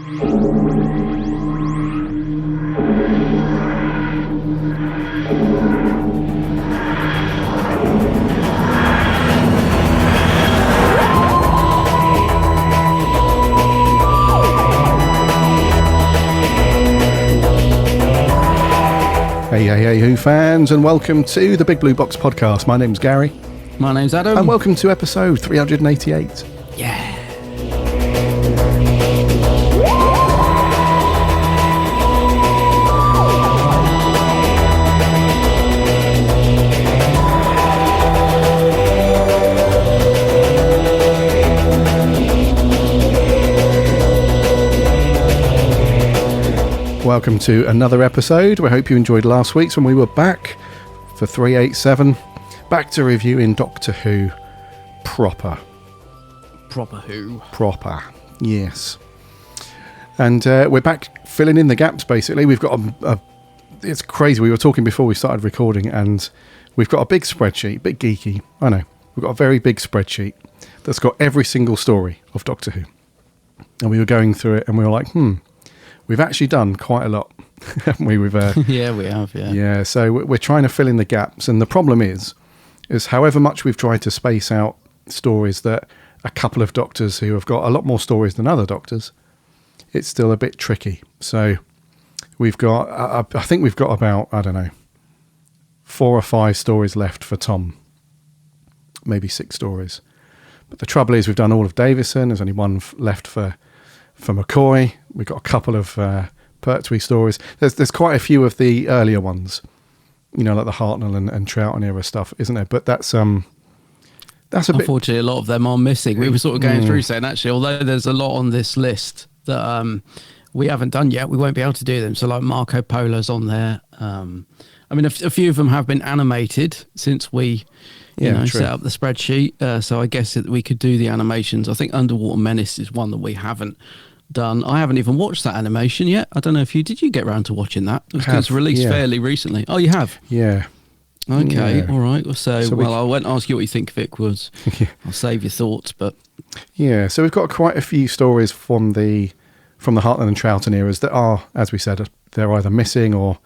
Hey, Who fans, and welcome to the Big Blue Box podcast. My name's Gary. My name's Adam. And welcome to episode 388. Yeah. Welcome to another episode. We hope you enjoyed last week's when we were back for 387. Back to reviewing Doctor Who proper. Proper Who. Proper, yes. And we're back filling in the gaps, basically. We've got it's crazy. We were talking before we started recording, and we've got a big spreadsheet, bit geeky. I know. We've got a very big spreadsheet that's got every single story of Doctor Who. And we were going through it, and we were like, we've actually done quite a lot, haven't we? Yeah, we have, yeah. Yeah, so we're trying to fill in the gaps. And the problem is however much we've tried to space out stories that a couple of doctors who have got a lot more stories than other doctors, it's still a bit tricky. So we've got, I think we've got about, 4 or 5 stories left for Tom. Maybe 6 stories. But the trouble is we've done all of Davison. There's only one left for McCoy. We've got a couple of Pertwee stories. There's quite a few of the earlier ones, like the Hartnell and Troughton era stuff, isn't there? But that's a unfortunately, a lot of them are missing. We were sort of going through saying, actually, although there's a lot on this list that we haven't done yet, we won't be able to do them. So like Marco Polo's on there. A few of them have been animated since we set up the spreadsheet. So I guess that we could do the animations. I think Underwater Menace is one that we haven't done. I haven't even watched that animation yet. I don't know if did you get around to watching that? It's released fairly recently. Oh, you have? Yeah. Okay, all right. So I won't ask you what you think Vic was. I'll save your thoughts, but... Yeah, so we've got quite a few stories from the Hartnell and Troughton eras that are, as we said, they're either missing or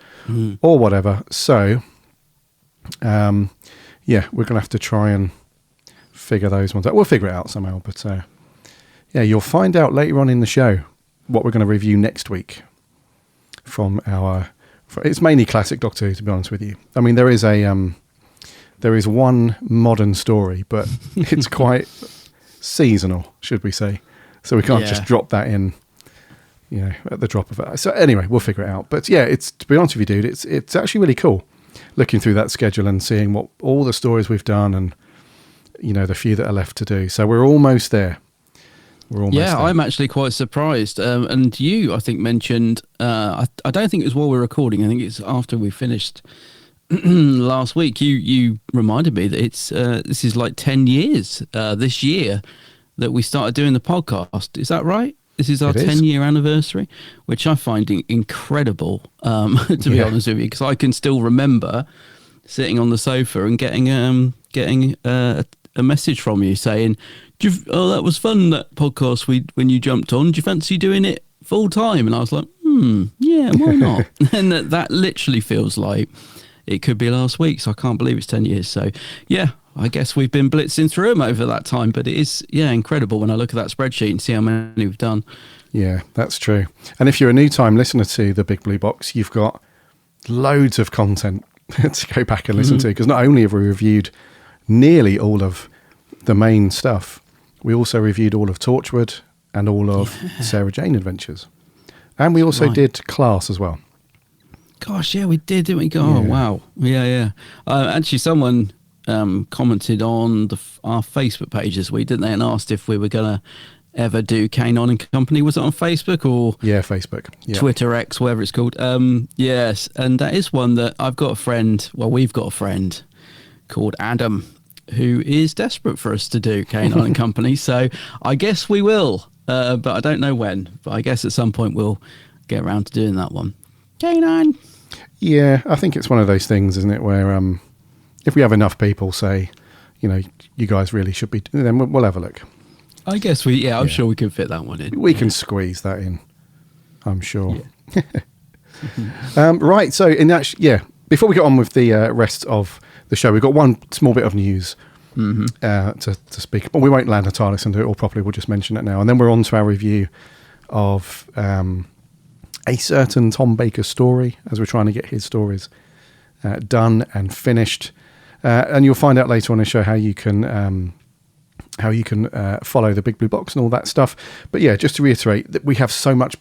whatever. So, we're going to have to try and figure those ones out. We'll figure it out somehow, but... you'll find out later on in the show what we're going to review next week from our... It's mainly classic Doctor Who, to be honest with you. I mean, there is one modern story, but it's quite seasonal, should we say. So we can't just drop that in, at the drop of it. So anyway, we'll figure it out. But yeah, to be honest with you, dude, it's actually really cool looking through that schedule and seeing what all the stories we've done and, the few that are left to do. So we're almost there. Yeah, I'm actually quite surprised. And you, I think, mentioned, I don't think it was while we were recording, I think it's after we finished last week, you reminded me that this is like 10 years this year that we started doing the podcast. Is that right? This is our 10-year anniversary, which I find incredible, to be honest with you, because I can still remember sitting on the sofa and getting a message from you saying, that was fun, that podcast when you jumped on. Do you fancy doing it full time? And I was like, yeah, why not? And that literally feels like it could be last week. So I can't believe it's 10 years. So yeah, I guess we've been blitzing through them over that time. But it is, incredible when I look at that spreadsheet and see how many we've done. Yeah, that's true. And if you're a new time listener to the Big Blue Box, you've got loads of content to go back and listen to. Because not only have we reviewed nearly all of the main stuff, we also reviewed all of Torchwood and all of Sarah Jane Adventures. And we also did Class as well. Gosh, yeah, we did, didn't we? Oh, wow. Yeah. Actually, someone commented on our Facebook page this week, didn't they? And asked if we were going to ever do Kanon and Company. Was it on Facebook or... Yeah, Facebook. Yeah. Twitter, X, whatever it's called. Yes, and that is one that we've got a friend called Adam, who is desperate for us to do Kanon and Company. So I guess we will, but I don't know when. But I guess at some point we'll get around to doing that one. Kanon. Yeah, I think it's one of those things, isn't it, where if we have enough people say, you guys really should be, then we'll have a look. I guess I'm sure we can fit that one in. We can squeeze that in. I'm sure. Right. So before we get on with the rest of the show, we've got one small bit of news to speak. But we won't land a TARDIS and do it all properly. We'll just mention it now. And then we're on to our review of a certain Tom Baker story, as we're trying to get his stories done and finished. And you'll find out later on in the show how you can follow the Big Blue Box and all that stuff. But yeah, just to reiterate that we have so much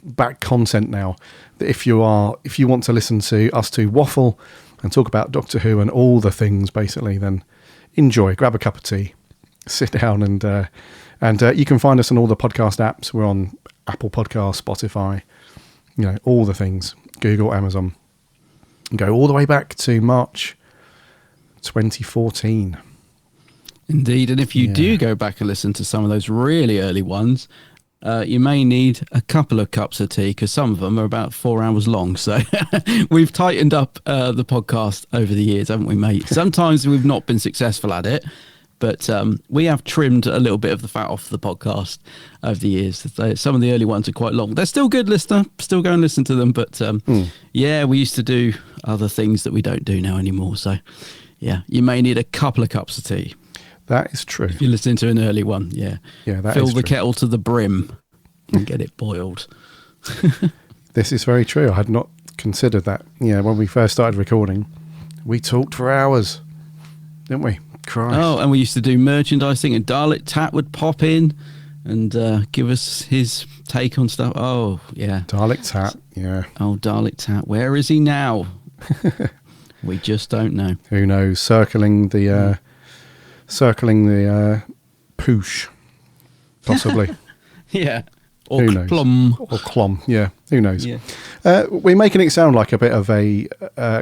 back content now that if you want to listen to us two waffle and talk about Doctor Who and all the things basically, then enjoy, grab a cup of tea, sit down, and you can find us on all the podcast apps. We're on Apple Podcasts, Spotify, all the things, Google, Amazon. Go all the way back to March 2014. Indeed, and if you do go back and listen to some of those really early ones, you may need a couple of cups of tea, because some of them are about 4 hours long. So we've tightened up the podcast over the years, haven't we, mate? Sometimes we've not been successful at it, but we have trimmed a little bit of the fat off the podcast over the years. Some of the early ones are quite long. They're still good, listener. Still go and listen to them. But we used to do other things that we don't do now anymore. So yeah, you may need a couple of cups of tea. That is true. If you listen to an early one, yeah. That Fill is the true. kettle to the brim and get it boiled. This is very true. I had not considered that. When we first started recording, we talked for hours, didn't we? Christ. Oh, and we used to do merchandising, and Dalek Tat would pop in and give us his take on stuff. Oh, yeah. Dalek Tat, yeah. Oh, Dalek Tat. Where is he now? We just don't know. Who knows? Circling the poosh, possibly. Yeah. Or who knows? Plum. Or Clom, yeah. Who knows? Yeah. We're making it sound like a bit of a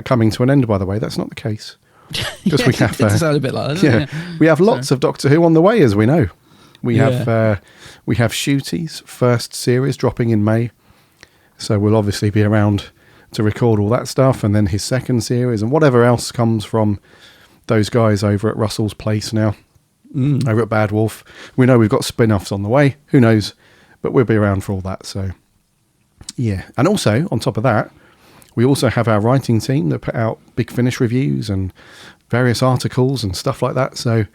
coming to an end, by the way. That's not the case. Because we have it sound a bit like that, we have lots of Doctor Who on the way, as we know. We have Shooty's first series dropping in May, so we'll obviously be around to record all that stuff, and then his second series and whatever else comes from those guys over at Russell's Place now, over at Bad Wolf. We know we've got spin-offs on the way. Who knows? But we'll be around for all that. So yeah, and also on top of that, we also have our writing team that put out Big Finish reviews and various articles and stuff like that. So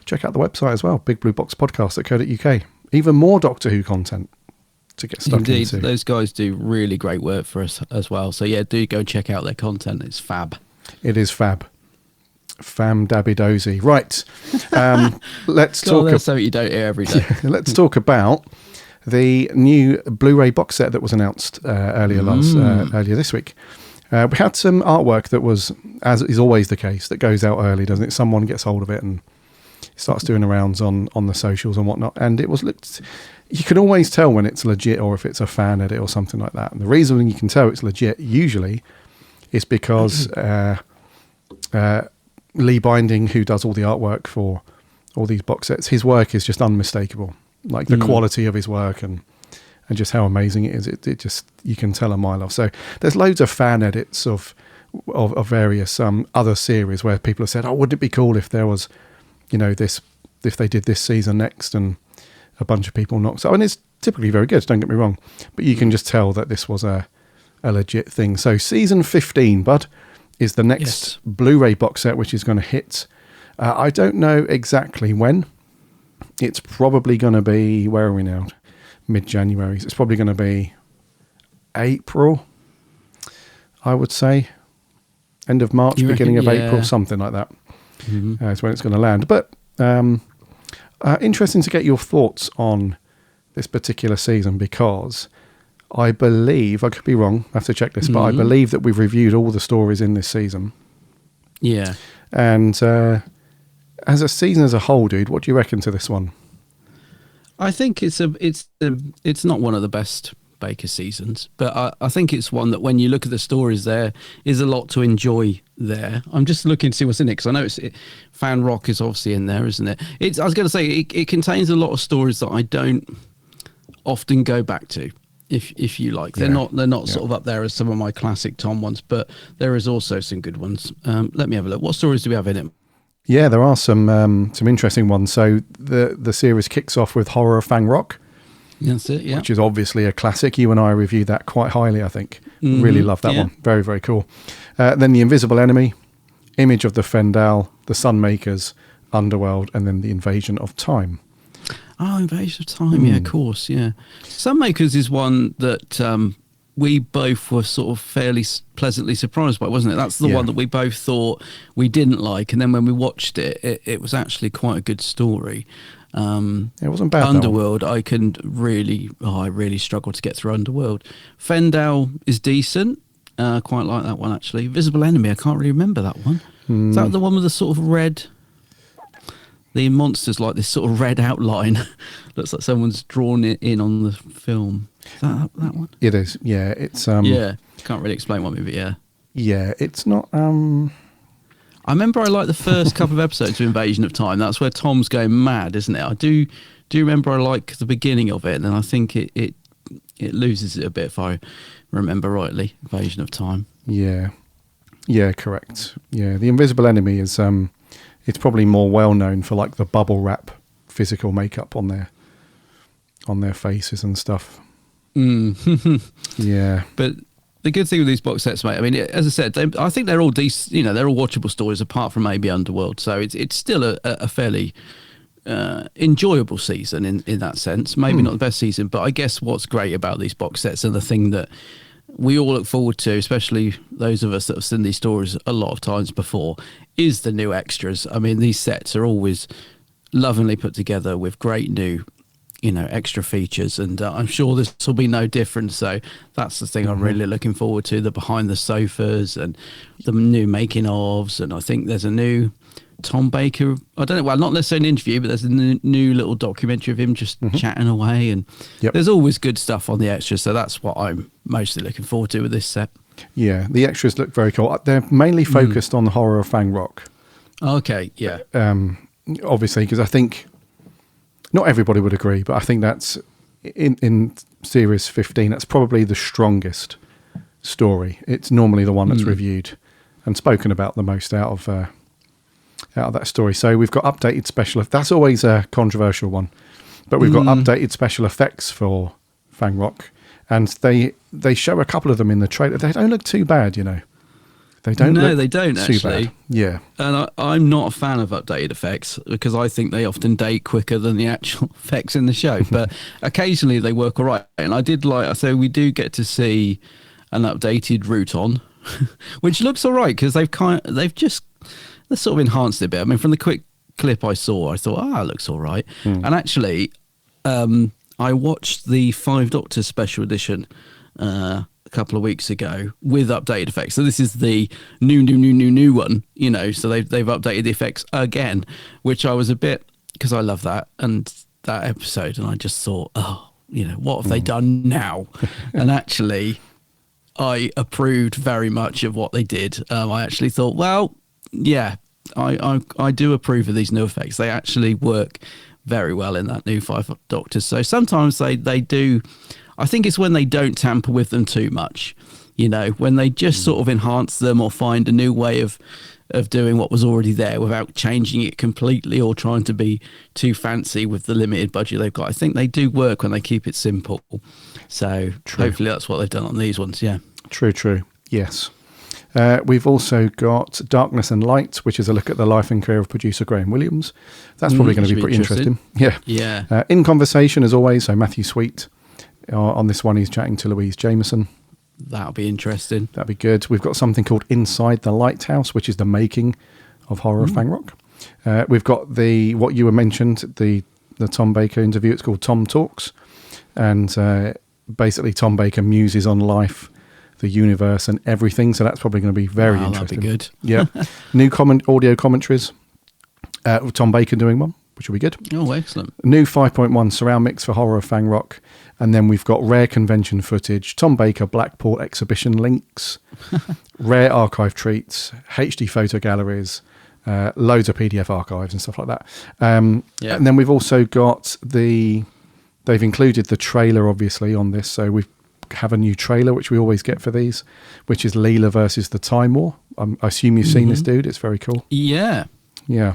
check out the website as well, bigblueboxpodcast.co.uk. Even more Doctor Who content to get stuck into. Indeed, those guys do really great work for us as well. So yeah, do go check out their content. It's fab. It is fab. Fam dabby dozy. Right. Let's talk. That's something you don't hear every day. Let's talk about the new Blu-ray box set that was announced earlier this week. We had some artwork that was, as is always the case, that goes out early, doesn't it? Someone gets hold of it and starts doing the rounds on the socials and whatnot. And it was looked. You can always tell when it's legit or if it's a fan edit or something like that. And the reason you can tell it's legit usually is because Lee Binding, who does all the artwork for all these box sets, his work is just unmistakable. Like the quality of his work and just how amazing it is. It just, you can tell a mile off. So there's loads of fan edits of various other series where people have said, oh, wouldn't it be cool if there was, this, if they did this season next, and a bunch of people knocked. So, and it's typically very good, don't get me wrong, but you can just tell that this was a legit thing. So season 15, Bud, is the next Blu-ray box set, which is going to hit. I don't know exactly when. It's probably going to be, where are we now? Mid-January. So it's probably going to be April, I would say. End of March, beginning of April, something like that. Is when it's going to land. But interesting to get your thoughts on this particular season, because I believe, I could be wrong, I have to check this, but I believe that we've reviewed all the stories in this season. Yeah. And as a season as a whole, dude, what do you reckon to this one? I think it's not one of the best Baker seasons, but I think it's one that when you look at the stories, there is a lot to enjoy there. I'm just looking to see what's in it, because I know Fan Rock is obviously in there, isn't it? I was going to say it contains a lot of stories that I don't often go back to. If you like, they're not sort of up there as some of my classic Tom ones, but there is also some good ones. Let me have a look. What stories do we have in it? Yeah, there are some interesting ones. So the series kicks off with Horror of Fang Rock, That's it, yeah. Which is obviously a classic. You and I reviewed that quite highly, I think. Really love that one. Very, very cool. Then The Invisible Enemy, Image of the Fendal, The Sunmakers, Underworld, and then The Invasion of Time. Oh, Invasion of Time, yeah, of course, yeah. Sunmakers is one that we both were sort of fairly pleasantly surprised by, wasn't it? That's the one that we both thought we didn't like, and then when we watched it, it was actually quite a good story. It wasn't bad. Underworld, I really struggled to get through Underworld. Fendal is decent. Quite like that one, actually. Visible Enemy, I can't really remember that one. Is that the one with the sort of red... The monster's like this sort of red outline. Looks like someone's drawn it in on the film. Is that one? It is, yeah. It's yeah, can't really explain what movie, yeah. Yeah, it's not... I remember I liked the first couple of episodes of Invasion of Time. That's where Tom's going mad, isn't it? I do remember I like the beginning of it, and then I think it loses it a bit if I remember rightly. Invasion of Time. Yeah. Yeah, correct. Yeah, The Invisible Enemy is... it's probably more well known for like the bubble wrap physical makeup on their faces and stuff. Yeah, but the good thing with these box sets, mate, I mean, as I said, I think they're all decent. You know, they're all watchable stories apart from maybe Underworld. So it's still a fairly enjoyable season in that sense. Maybe not the best season, but I guess what's great about these box sets and the thing that we all look forward to, especially those of us that have seen these stories a lot of times before, is the new extras. I mean, these sets are always lovingly put together with great new, extra features, and I'm sure this will be no different. So that's the thing I'm really looking forward to, the behind the sofas and the new making ofs. And I think there's a new Tom Baker, I don't know, well, not necessarily an interview, but there's a new little documentary of him just chatting away, and there's always good stuff on the extras, so that's what I'm mostly looking forward to with this set. Yeah, the extras look very cool. They're mainly focused on the horror of Fang Rock. Okay, yeah. Obviously, because I think not everybody would agree, but I think that's in series 15, that's probably the strongest story. It's normally the one that's reviewed and spoken about the most out of that story. So we've got updated special. That's always a controversial one, but we've got updated special effects for Fang Rock, and they show a couple of them in the trailer. They don't look too bad, They don't. No, they don't actually. Bad. Yeah, and I'm not a fan of updated effects because I think they often date quicker than the actual effects in the show. But occasionally they work all right, and I did like. So we do get to see an updated Routon, which looks all right because they've sort of enhanced it a bit. I mean, from the quick clip I saw, I thought, it looks all right. And actually, I watched the 5 Doctors special edition a couple of weeks ago with updated effects. So this is the new one, so they've updated the effects again, which I was a bit, because I love that episode, and I just thought, what have they done now? And actually, I approved very much of what they did. I actually thought, well, yeah, I do approve of these new effects. They actually work very well in that new 5 Doctors. So sometimes they do. I think it's when they don't tamper with them too much, when they just sort of enhance them or find a new way of doing what was already there without changing it completely or trying to be too fancy with the limited budget they've got. I think they do work when they keep it simple. So hopefully that's what they've done on these ones. Yeah. True. Yes. We've also got Darkness and Light, which is a look at the life and career of producer Graham Williams. That's probably going to be pretty interesting. Yeah. In conversation, as always, so Matthew Sweet. On this one, he's chatting to Louise Jameson. That'll be interesting. That'll be good. We've got something called Inside the Lighthouse, which is the making of Horror of Fang Rock. We've got what you were mentioned, the Tom Baker interview. It's called Tom Talks. And basically Tom Baker muses on life, the universe and everything. So that's probably going to be very interesting. That'll be good. Yeah. New audio commentaries. Tom Baker doing one, which will be good. Oh, excellent. New 5.1 surround mix for Horror of Fang Rock. And then we've got rare convention footage, Tom Baker Blackpool exhibition links, rare archive treats, HD photo galleries, loads of PDF archives and stuff like that. And then we've also got they've included the trailer, obviously, on this. So we have a new trailer, which we always get for these, which is Leela versus the Time War. I assume you've seen this, dude. It's very cool. Yeah. Yeah.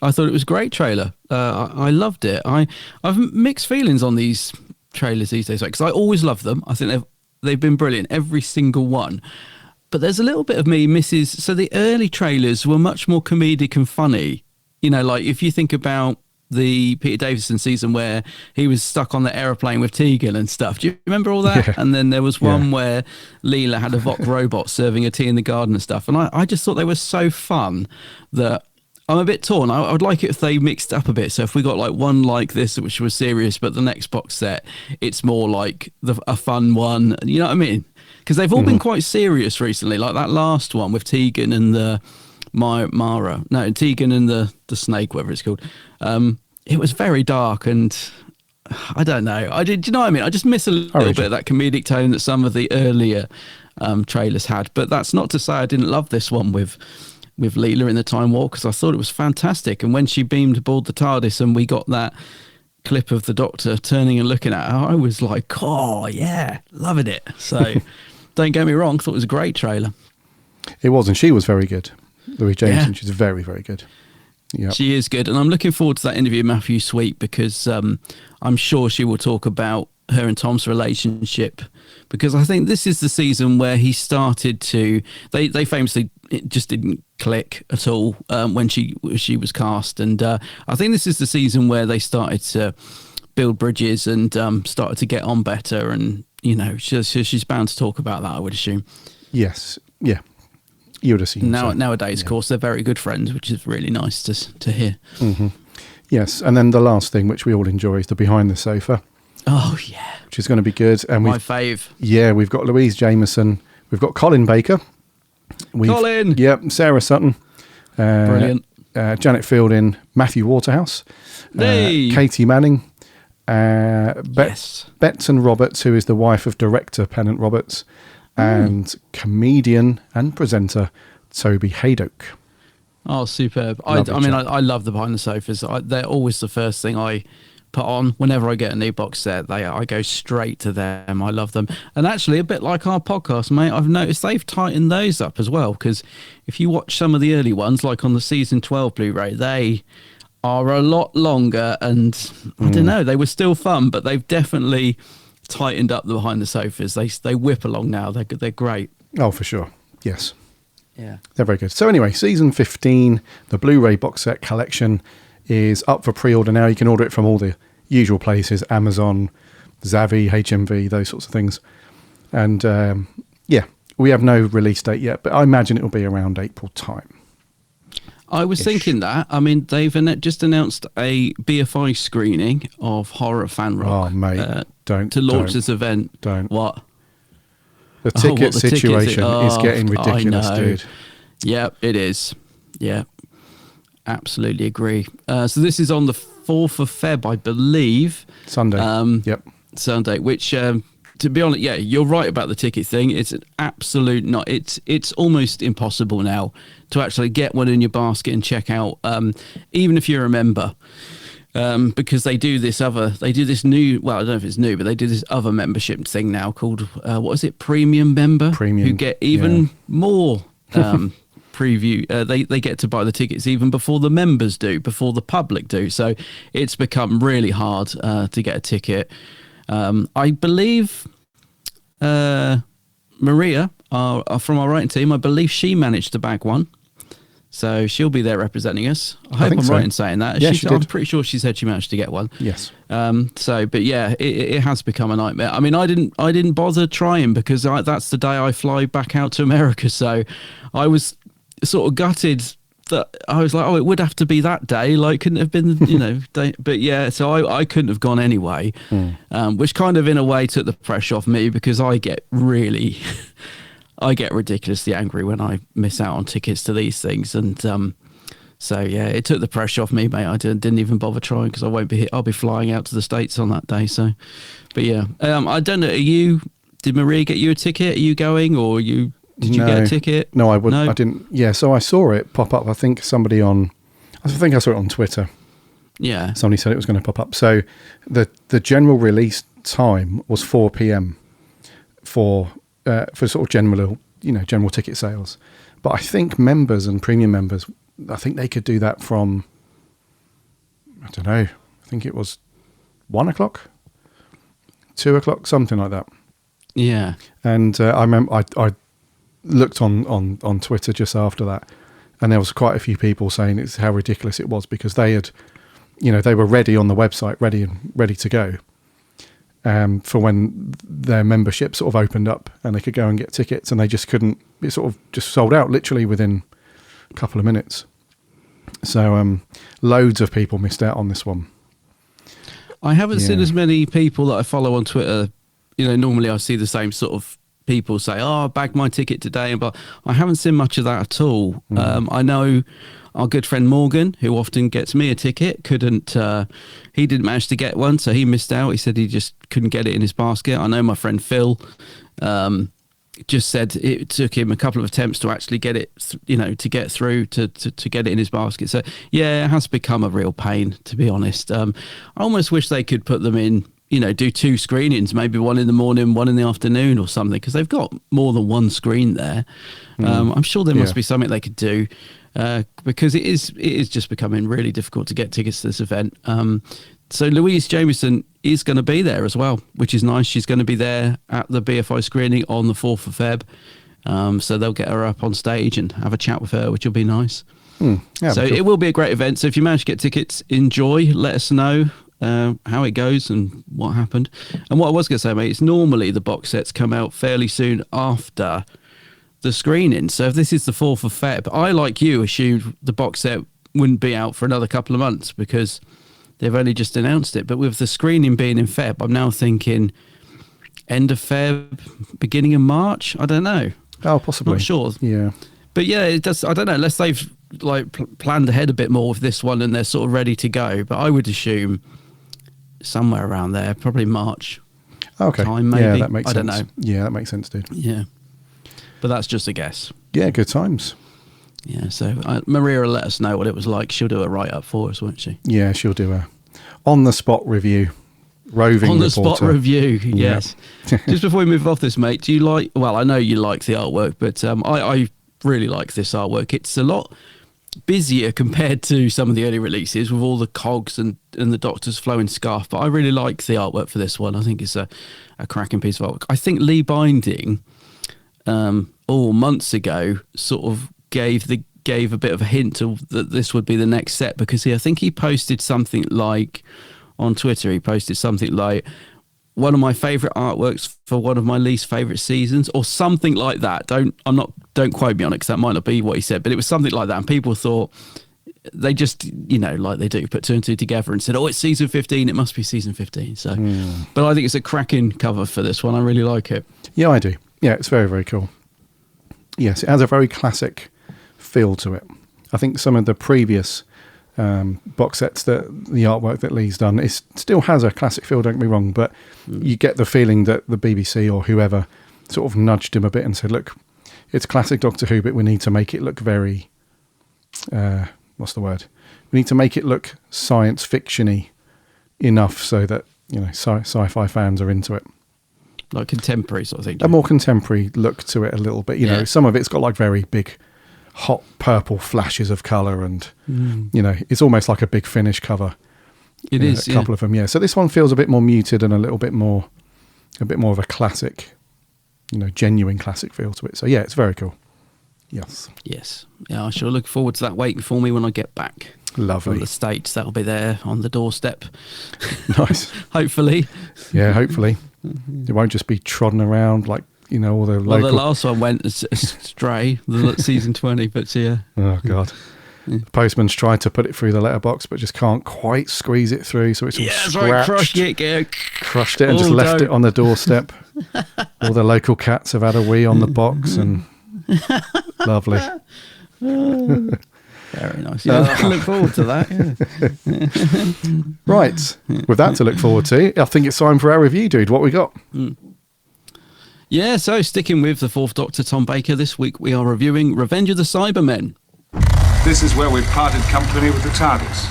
I thought it was a great trailer. I loved it. I've mixed feelings on these trailers these days, because I always love them. I think they've been brilliant, every single one. But there's a little bit of me misses. So the early trailers were much more comedic and funny. You know, like if you think about the Peter Davison season where he was stuck on the aeroplane with Tegan and stuff. Do you remember all that? Yeah. And then there was one where Leela had a Vok robot serving her tea in the garden and stuff. And I just thought they were so fun that I'm a bit torn. I would like it if they mixed up a bit. So if we got like one like this, which was serious, but the next box set, it's more like a fun one. You know what I mean? Because they've all been quite serious recently. Like that last one with Tegan and the Tegan and the snake, whatever it's called. It was very dark, and I don't know. Do you know what I mean? I just miss a little bit of that comedic tone that some of the earlier trailers had. But that's not to say I didn't love this one with Leela in the Time War, because I thought it was fantastic. And when she beamed aboard the TARDIS and we got that clip of the Doctor turning and looking at her, I was like, oh yeah, loving it. So don't get me wrong, thought it was a great trailer. It was, and she was very good. Louise Jameson, she's very, very good. Yep. She is good, and I'm looking forward to that interview with Matthew Sweet, because I'm sure she will talk about her and Tom's relationship, because I think this is the season where he started to they famously, it just didn't click at all when she was cast, and I think this is the season where they started to build bridges and started to get on better, and you know she's bound to talk about that, I would assume. Yes, yeah. You would assume nowadays, of course, they're very good friends, which is really nice to hear. Mm-hmm. Yes, and then the last thing, which we all enjoy, is the Behind the Sofa. Oh, yeah. Which is going to be good. And my fave. Yeah, we've got Louise Jameson. We've got Colin Baker. Colin! Yep, Sarah Sutton. Brilliant. Janet Fielding, Matthew Waterhouse. Hey! Katie Manning. Yes. Betson Roberts, who is the wife of director Pennant Roberts. And comedian and presenter Toby Haydock. Oh, superb. I love the Behind the Sofas. They're always the first thing I put on whenever I get a new box set. I go straight to them. I love them. And actually, a bit like our podcast, mate, I've noticed they've tightened those up as well, because if you watch some of the early ones, like on the season 12 Blu-ray, they are a lot longer, and I don't know, they were still fun, but they've definitely tightened up the Behind the Sofas. They whip along now. They're great. Oh, for sure. Yes. Yeah. They're very good. So anyway, season 15, the Blu-ray box set collection is up for pre-order now. You can order it from all the usual places, Amazon, Zavi, HMV, those sorts of things. And we have no release date yet, but I imagine it will be around April time. I was thinking that. I mean, they've just announced a BFI screening of Horror Fan Rock. Oh, mate, to launch this event. Don't. What? The ticket situation is getting ridiculous, dude. Yeah, it is. Yeah, absolutely agree. So this is on the 4th of Feb, I believe. Sunday. Yep. Sunday, which... to be honest, yeah, you're right about the ticket thing. It's an absolute not. It's almost impossible now to actually get one in your basket and check out, even if you're a member, because they do this new. Well, I don't know if it's new, but they do this other membership thing now called what is it? Premium member. Premium. Who get even more preview. They get to buy the tickets even before the members do, before the public do. So it's become really hard to get a ticket. I believe Maria, from our writing team, I believe she managed to bag one. So she'll be there representing us. I hope I'm right in saying that. Yeah, she did. I'm pretty sure she said she managed to get one. Yes. But yeah, it has become a nightmare. I mean, I didn't bother trying because that's the day I fly back out to America. So I was sort of gutted that I was like, oh, it would have to be that day. Like, couldn't have been, day. But yeah, so I couldn't have gone anyway, which kind of in a way took the pressure off me because I get ridiculously angry when I miss out on tickets to these things. And so yeah, it took the pressure off me, mate. I didn't even bother trying because I won't be here. I'll be flying out to the States on that day. So, but yeah, I don't know. Did Maria get you a ticket? Are you going or Did you get a ticket? No, I wouldn't. No? I didn't. Yeah, so I saw it pop up. I think I saw it on Twitter. Yeah. Somebody said it was going to pop up. So the general release time was 4 p.m. for sort of general ticket sales. But I think members and premium members, I think they could do that from, I don't know, I think it was 1 o'clock, 2 o'clock, something like that. Yeah. And I remember I looked on Twitter just after that, and there was quite a few people saying it's how ridiculous it was, because they had, they were ready on the website, ready to go for when their membership sort of opened up and they could go and get tickets, and they just couldn't. It sort of just sold out literally within a couple of minutes. So loads of people missed out on this one. I haven't seen as many people that I follow on Twitter. Normally I see the same sort of people say, I bagged my ticket today, but I haven't seen much of that at all. I know our good friend Morgan, who often gets me a ticket, he didn't manage to get one, so he missed out. He said he just couldn't get it in his basket. I know my friend Phil just said it took him a couple of attempts to actually get it, to get through to get it in his basket. So yeah, it has become a real pain, to be honest. I almost wish they could put them in, do 2 screenings, maybe one in the morning, one in the afternoon or something, because they've got more than one screen there. I'm sure there must be something they could do, because it is just becoming really difficult to get tickets to this event. So Louise Jameson is going to be there as well, which is nice. She's going to be there at the BFI screening on the 4th of Feb. So they'll get her up on stage and have a chat with her, which will be nice. Yeah, so it will be a great event. So if you manage to get tickets, enjoy. Let us know how it goes and what happened. And what I was going to say, mate, it's normally the box sets come out fairly soon after the screening. So if this is the 4th of Feb, I, like you, assumed the box set wouldn't be out for another couple of months because they've only just announced it. But with the screening being in Feb, I'm now thinking end of Feb, beginning of March. I don't know. Oh, possibly. Not sure. Yeah. But yeah, it does. I don't know, unless they've planned ahead a bit more with this one and they're sort of ready to go. But I would assume somewhere around there, probably March. Okay. Time, maybe. Yeah, that makes sense. I don't know. Yeah, that makes sense, dude. Yeah. But that's just a guess. Yeah, good times. Yeah, so Maria will let us know what it was like. She'll do a write-up for us, won't she? Yeah, she'll do a on-the-spot roving on-the-spot review, yes. Yeah. Just before we move off this, mate, do you like... Well, I know you like the artwork, but I really like this artwork. It's a lot busier compared to some of the early releases with all the cogs and the Doctor's flowing scarf, but I really like the artwork for this one. I think it's a cracking piece of artwork. I think Lee Binding, months ago, sort of gave a bit of a hint that this would be the next set, because I think he posted something like on Twitter, one of my favourite artworks for one of my least favourite seasons, or something like that. Don't quote me on it, because that might not be what he said, but it was something like that. And people thought, they just, like they do, put 2 and 2 together and said, oh, it's season 15, it must be season 15. So, but I think it's a cracking cover for this one. I really like it. Yeah, I do. Yeah, it's very, very cool. Yes, it has a very classic feel to it. I think some of the previous box sets, the artwork that Lee's done, it still has a classic feel, don't get me wrong, but you get the feeling that the BBC or whoever sort of nudged him a bit and said, look, it's classic Doctor Who, but we need to make it look very what's the word? We need to make it look science fiction-y enough so that sci-fi fans are into it. Like contemporary sort of thing. A more contemporary look to it a little bit. You know, some of it's got like very big hot purple flashes of colour, and it's almost like a Big Finish cover. It is a couple of them, yeah. So this one feels a bit more muted and a bit more of a classic, genuine classic feel to it. So yeah, it's very cool. Yes. Yeah, I shall look forward to that waiting for me when I get back. Lovely. From the States, that'll be there on the doorstep. Nice. Hopefully. Yeah, hopefully. It won't just be trodden around like, all the local... Well, the last one went astray, season 20, but yeah. Oh, God. Yeah. The postman's tried to put it through the letterbox, but just can't quite squeeze it through, so it's all scratched. Crushed it and just left it on the doorstep. All the local cats have had a wee on the box, and lovely. Very nice. Yeah, I look forward to that. Yeah. Right. With that to look forward to, I think it's time for our review, dude. What we got? Yeah, so sticking with the 4th Doctor, Tom Baker, this week we are reviewing Revenge of the Cybermen. This is where we've parted company with the TARDIS.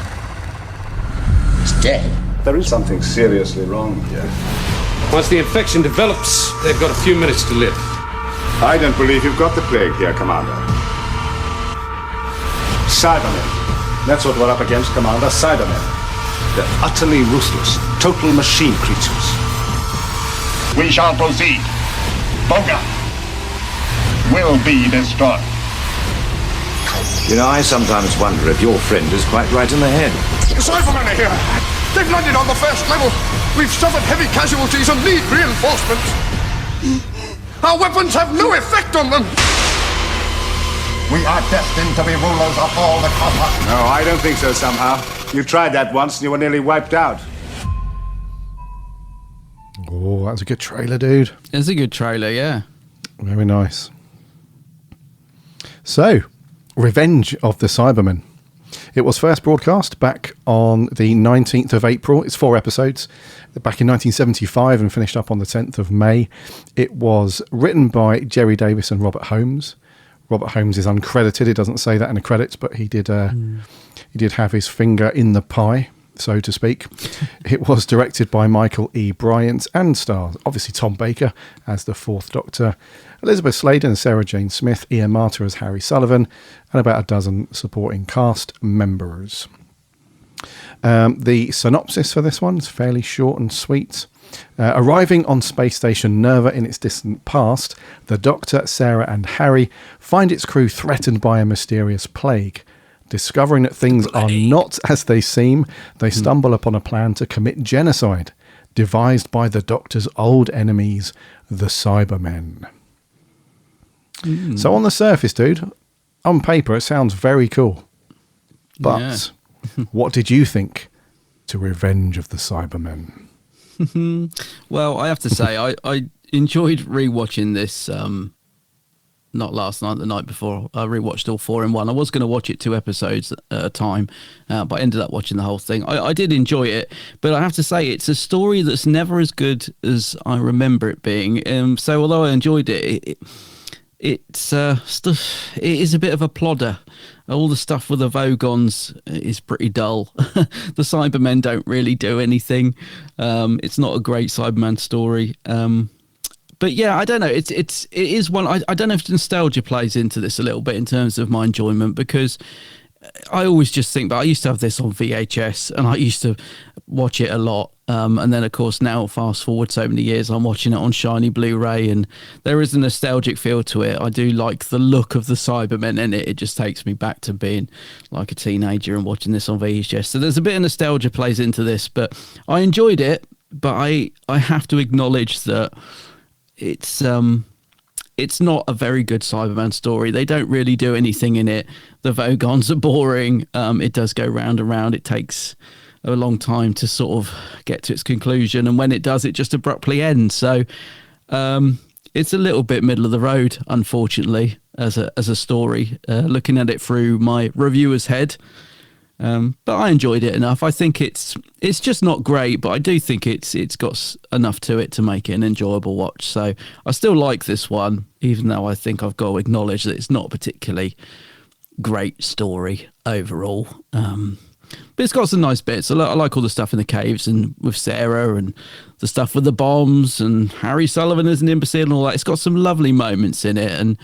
It's dead. There is something seriously wrong here. Once the infection develops, they've got a few minutes to live. I don't believe you've got the plague here, Commander. Cybermen. That's what we're up against, Commander. Cybermen. They're utterly ruthless, total machine creatures. We shall proceed. Vogans will be destroyed. You know, I sometimes wonder if your friend is quite right in the head. The Cybermen are here. They've landed on the first level. We've suffered heavy casualties and need reinforcements. Our weapons have no effect on them. We are destined to be rulers of all the cosmos. No, I don't think so somehow. You tried that once and you were nearly wiped out. Oh, that was a good trailer, dude. It's a good trailer, yeah. Very nice. So, Revenge of the Cybermen. It was first broadcast back on the 19th of April. It's 4 episodes. Back in 1975 and finished up on the 10th of May. It was written by Jerry Davis and Robert Holmes. Robert Holmes is uncredited. It doesn't say that in the credits, but he did have his finger in the pie, so to speak. It was directed by Michael E. Bryant and stars, obviously, Tom Baker as the Fourth Doctor, Elizabeth Sladen as Sarah Jane Smith, Ian Marter as Harry Sullivan, and about a dozen supporting cast members. The synopsis for this one is fairly short and sweet. Arriving on Space Station Nerva in its distant past, the Doctor, Sarah and Harry find its crew threatened by a mysterious plague. Discovering that things are not as they seem, they stumble upon a plan to commit genocide, devised by the Doctor's old enemies, the Cybermen. So on the surface, dude, on paper, it sounds very cool. But what did you think to Revenge of the Cybermen? Well, I have to say, I enjoyed rewatching this, not last night, the night before. I rewatched all 4 in one. I was going to watch it 2 episodes at a time, but I ended up watching the whole thing. I did enjoy it, but I have to say, it's a story that's never as good as I remember it being. So although I enjoyed it, it's stuff. It is a bit of a plodder. All the stuff with the Vogans is pretty dull. The Cybermen don't really do anything. It's not a great Cyberman story. But yeah, I don't know. It is one. I don't know if nostalgia plays into this a little bit in terms of my enjoyment, because I always just think, but I used to have this on VHS and I used to watch it a lot. And then, of course, now fast forward so many years, I'm watching it on shiny Blu-ray, and there is a nostalgic feel to it. I do like the look of the Cybermen in it. It just takes me back to being like a teenager and watching this on VHS. So there's a bit of nostalgia plays into this, but I enjoyed it. But I have to acknowledge that it's not a very good Cyberman story. They don't really do anything in it. The Vogans are boring. It does go round and round. It takes a long time to sort of get to its conclusion, and when it does, it just abruptly ends. So it's a little bit middle of the road, unfortunately, as a story, looking at it through my reviewer's head. But I enjoyed it enough. I think it's just not great, but I do think it's got enough to it to make it an enjoyable watch. So I still like this one, even though I think I've got to acknowledge that it's not a particularly great story overall. But it's got some nice bits. I like all the stuff in the caves and with Sarah, and the stuff with the bombs and Harry Sullivan as an imbecile and all that. It's got some lovely moments in it, and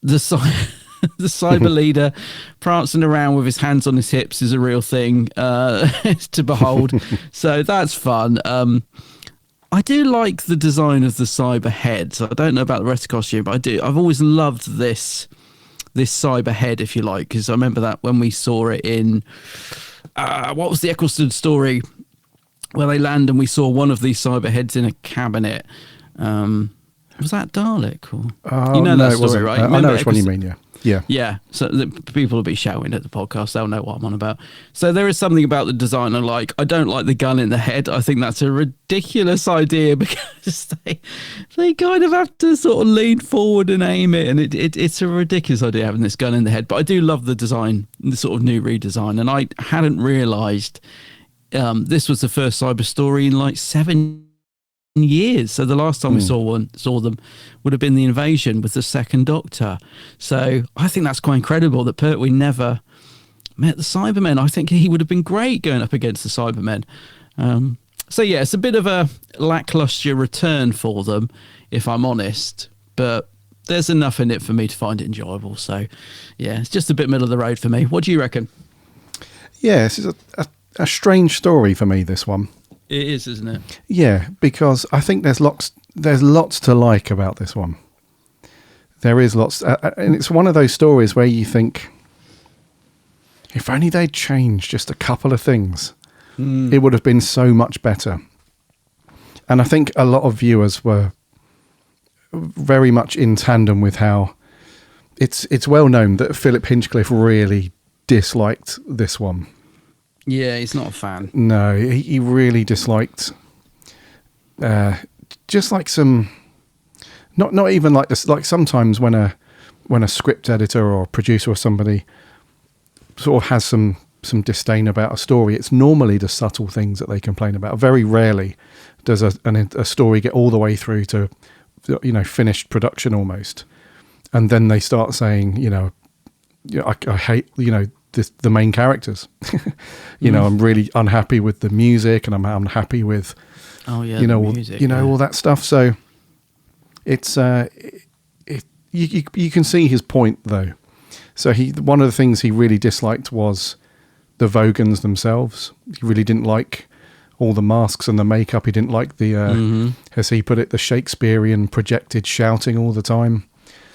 the cyber leader prancing around with his hands on his hips is a real thing to behold. So that's fun. I do like the design of the cyber head. So I don't know about the rest of the costume, but I do. I've always loved this cyber head, if you like, because I remember that when we saw it in what was the Eccleston story where they land and we saw one of these cyber heads in a cabinet. Was that Dalek? Or, you know that story, right? I know which one you mean, yeah. Yeah, so the people will be shouting at the podcast. They'll know what I'm on about. So there is something about the design I like. I don't like the gun in the head. I think that's a ridiculous idea because they kind of have to sort of lean forward and aim it, and it's a ridiculous idea having this gun in the head. But I do love the design, the sort of new redesign, and I hadn't realised this was the first cyber story in like 7 years. So the last time we saw them would have been the invasion with the second Doctor. So I think that's quite incredible that Pertwee never met the Cybermen. I think he would have been great going up against the Cybermen. So yeah, it's a bit of a lackluster return for them, if I'm honest, but there's enough in it for me to find it enjoyable. So yeah, it's just a bit middle of the road for me. What do you reckon? Yeah, this is a strange story for me, this one. It is, isn't it? Yeah, because I think there's lots there's lots to like about this one. There is lots, and it's one of those stories where you think, if only they'd changed just a couple of things, it would have been so much better. And I think a lot of viewers were very much in tandem with how it's well known that Philip Hinchcliffe really disliked this one. Yeah, he's not a fan. No, he really disliked just like some, not even like this, like sometimes when a script editor or a producer or somebody sort of has some disdain about a story, it's normally the subtle things that they complain about. Very rarely does a story get all the way through to, finished production almost, and then they start saying, I hate, the main characters. I'm really unhappy with the music, and I'm unhappy with, music, all that stuff. So it's you can see his point though. So one of the things he really disliked was the Vogans themselves. He really didn't like all the masks and the makeup. He didn't like the, as he put it, the Shakespearean projected shouting all the time.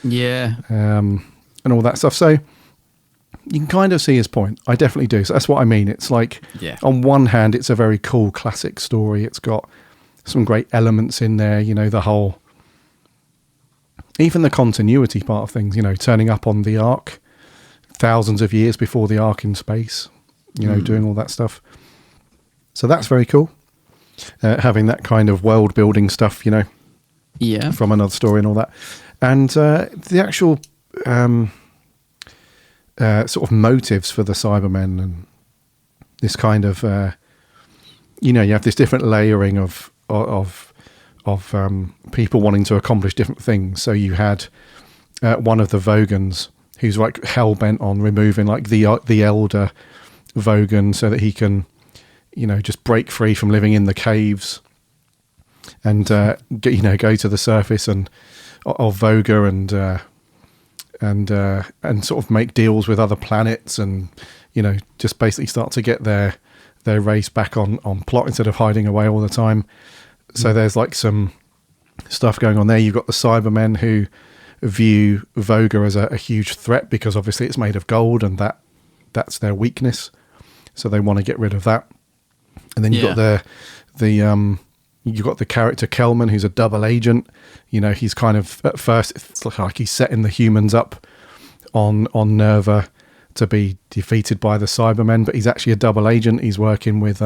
Yeah. And all that stuff. So you can kind of see his point. I definitely do. So that's what I mean. It's like, on one hand, it's a very cool classic story. It's got some great elements in there, the whole, even the continuity part of things, turning up on the Ark thousands of years before the Ark in space, doing all that stuff. So that's very cool. Having that kind of world building stuff, from another story and all that. And the actual sort of motives for the Cybermen, and this kind of, you have this different layering of people wanting to accomplish different things. So you had one of the Vogans who's like hell bent on removing like the elder Vogan so that he can, just break free from living in the caves and go to the surface and of Voga and sort of make deals with other planets and just basically start to get their race back on plot instead of hiding away all the time. So there's like some stuff going on there. You've got the Cybermen who view Voga as a huge threat because obviously it's made of gold and that's their weakness. So they want to get rid of that. And then you've got you've got the character Kelman, who's a double agent. He's kind of, at first, it's like he's setting the humans up on Nerva to be defeated by the Cybermen, but he's actually a double agent. He's working with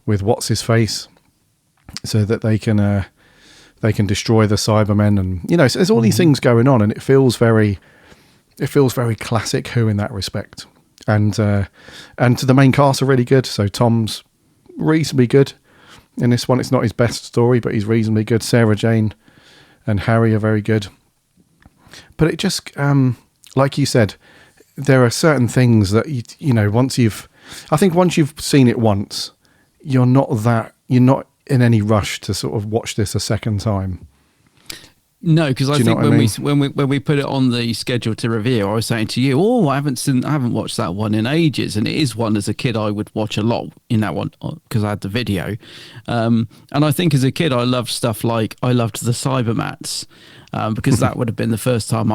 what's his face, so that they can destroy the Cybermen, and so there's all these things going on, and it feels very classic Who in that respect. And the main cast are really good. So Tom's reasonably good in this one. It's not his best story, but he's reasonably good. Sarah Jane and Harry are very good. But it just, like you said, there are certain things that once you've seen it once, you're not in any rush to sort of watch this a second time. No, because I think when we put it on the schedule to review, I was saying to you, I haven't watched that one in ages, and it is one as a kid I would watch a lot in that one because I had the video, and I think as a kid I loved stuff like I loved the Cybermats because that would have been the first time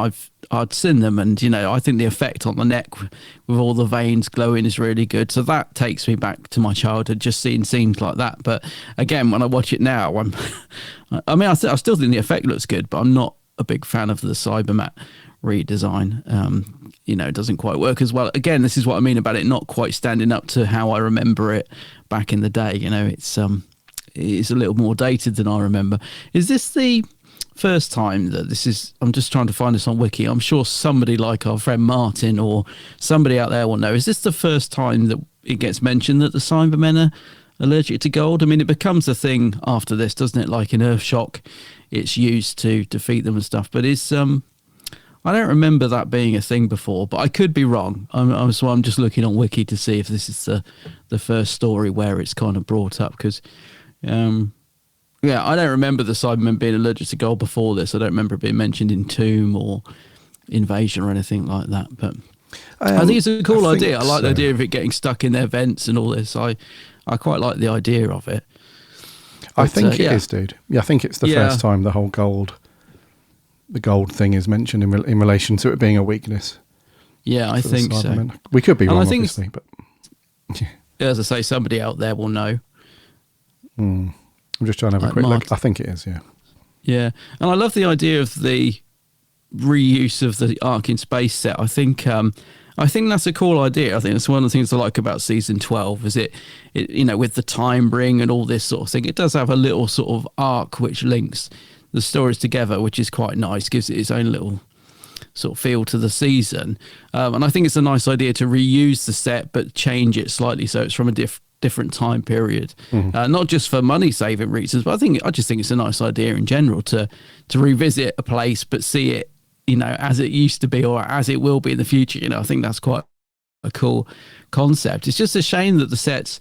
I'd seen them, and I think the effect on the neck with all the veins glowing is really good. So that takes me back to my childhood, just seeing scenes like that. But again, when I watch it now, I still think the effect looks good, but I'm not a big fan of the Cybermat redesign. It doesn't quite work as well. Again, this is what I mean about it not quite standing up to how I remember it back in the day. It's a little more dated than I remember. Is this the first time that this is? I'm just trying to find this on Wiki. I'm sure somebody like our friend Martin or somebody out there will know. Is this the first time that it gets mentioned that the Cybermen are allergic to gold? I mean, it becomes a thing after this, doesn't it? Like in Earthshock, it's used to defeat them and stuff. But it's I don't remember that being a thing before, but I could be wrong. So I'm just looking on Wiki to see if this is the first story where it's kind of brought up, because I don't remember the Cybermen being allergic to gold before this. I don't remember it being mentioned in Tomb or Invasion or anything like that. But I think it's a cool idea. I like the idea of it getting stuck in their vents and all this. I quite like the idea of it. I think it is, dude. Yeah, I think it's the first time the whole gold thing is mentioned in relation to it being a weakness. Yeah, I think so. We could be wrong, obviously, but as I say, somebody out there will know. I'm just trying to have a quick look. I think it is, yeah. Yeah, and I love the idea of the reuse of the Ark in Space set. I think that's a cool idea. I think that's one of the things I like about season 12 is it with the time ring and all this sort of thing. It does have a little sort of arc which links the stories together, which is quite nice. Gives it its own little sort of feel to the season. And I think it's a nice idea to reuse the set but change it slightly so it's from a different time period, not just for money saving reasons, but I just think it's a nice idea in general to revisit a place but see it as it used to be or as it will be in the future. I think that's quite a cool concept. It's just a shame that the sets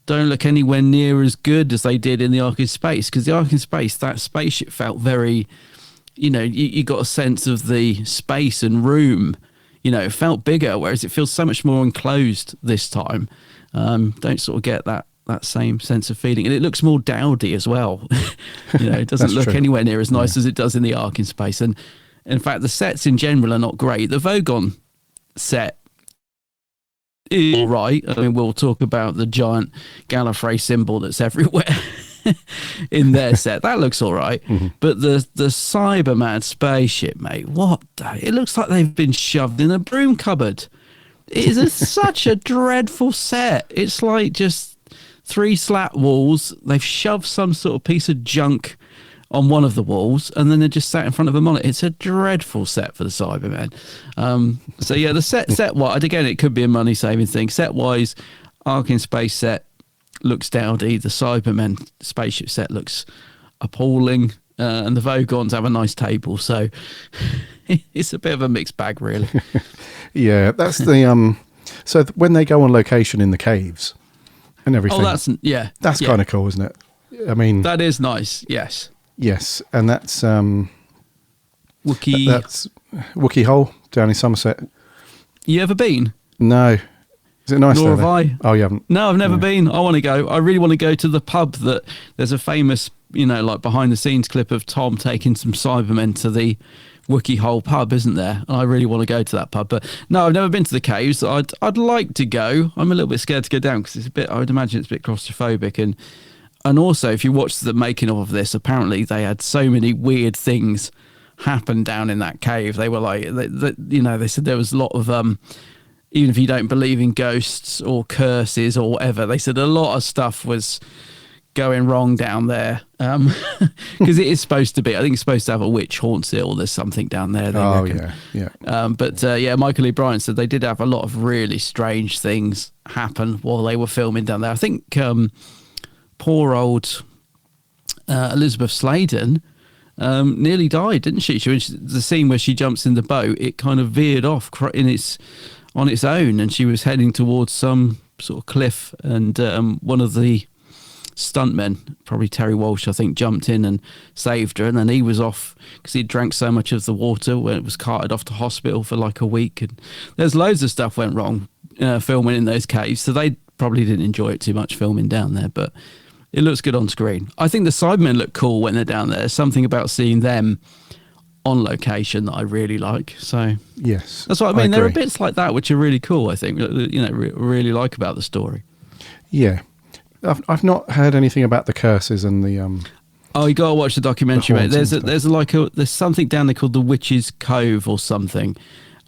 don't look anywhere near as good as they did in the Ark in Space, because the Ark in Space, that spaceship felt very, you got a sense of the space and room, it felt bigger, whereas it feels so much more enclosed this time. Don't sort of get that same sense of feeling, and it looks more dowdy as well. It doesn't look anywhere near as nice as it does in the Ark in Space. And in fact, the sets in general are not great. The Vogon set is all right. I mean, we'll talk about the giant Gallifrey symbol that's everywhere in their set. That looks all right. But the Cyberman spaceship, mate, it looks like they've been shoved in a broom cupboard. It is such a dreadful set. It's like just 3 slat walls. They've shoved some sort of piece of junk on one of the walls, and then they're just sat in front of a monitor. It's a dreadful set for the Cybermen. So yeah, the set wise, again, it could be a money saving thing. Set wise, Ark in Space set looks dowdy. The Cybermen spaceship set looks appalling, and the Vogons have a nice table. So it's a bit of a mixed bag, really. Yeah, that's the so when they go on location in the caves and everything. Oh, that's kind of cool, isn't it? I mean, that is nice. Yes, and that's Wookiee. That's Wookiee Hole down in Somerset. You ever been? No. Is it nice? Nor have I. Oh, you haven't? No, I've never been. I want to go. I really want to go to the pub that there's a famous, like behind the scenes clip of Tom taking some Cybermen to the Wookiee Hole pub, isn't there? I really want to go to that pub, but no, I've never been to the caves. I'd like to go. I'm a little bit scared to go down because I would imagine it's a bit claustrophobic, and also if you watch the making of this, apparently they had so many weird things happen down in that cave. They were like, they said there was a lot of even if you don't believe in ghosts or curses or whatever, they said a lot of stuff was going wrong down there, because it is supposed to be, I think it's supposed to have a witch haunts it, or there's something down there, they reckon. But Michael E. Bryan said they did have a lot of really strange things happen while they were filming down there. I think poor old Elizabeth Sladen nearly died, didn't she? The scene where she jumps in the boat, it kind of veered off on its own, and she was heading towards some sort of cliff, and one of the stuntmen, probably Terry Walsh, I think, jumped in and saved her, and then he was off because he drank so much of the water when it was carted off to hospital for like a week. And there's loads of stuff went wrong filming in those caves, so they probably didn't enjoy it too much filming down there, but it looks good on screen. I think the Cybermen look cool when they're down there. There's something about seeing them on location that I really like. So yes, that's what I mean. There are bits like that which are really cool, I think, really like about the story. Yeah. I've not heard anything about the curses and the Oh, you gotta watch the documentary, mate. There's something down there called the Witch's Cove or something,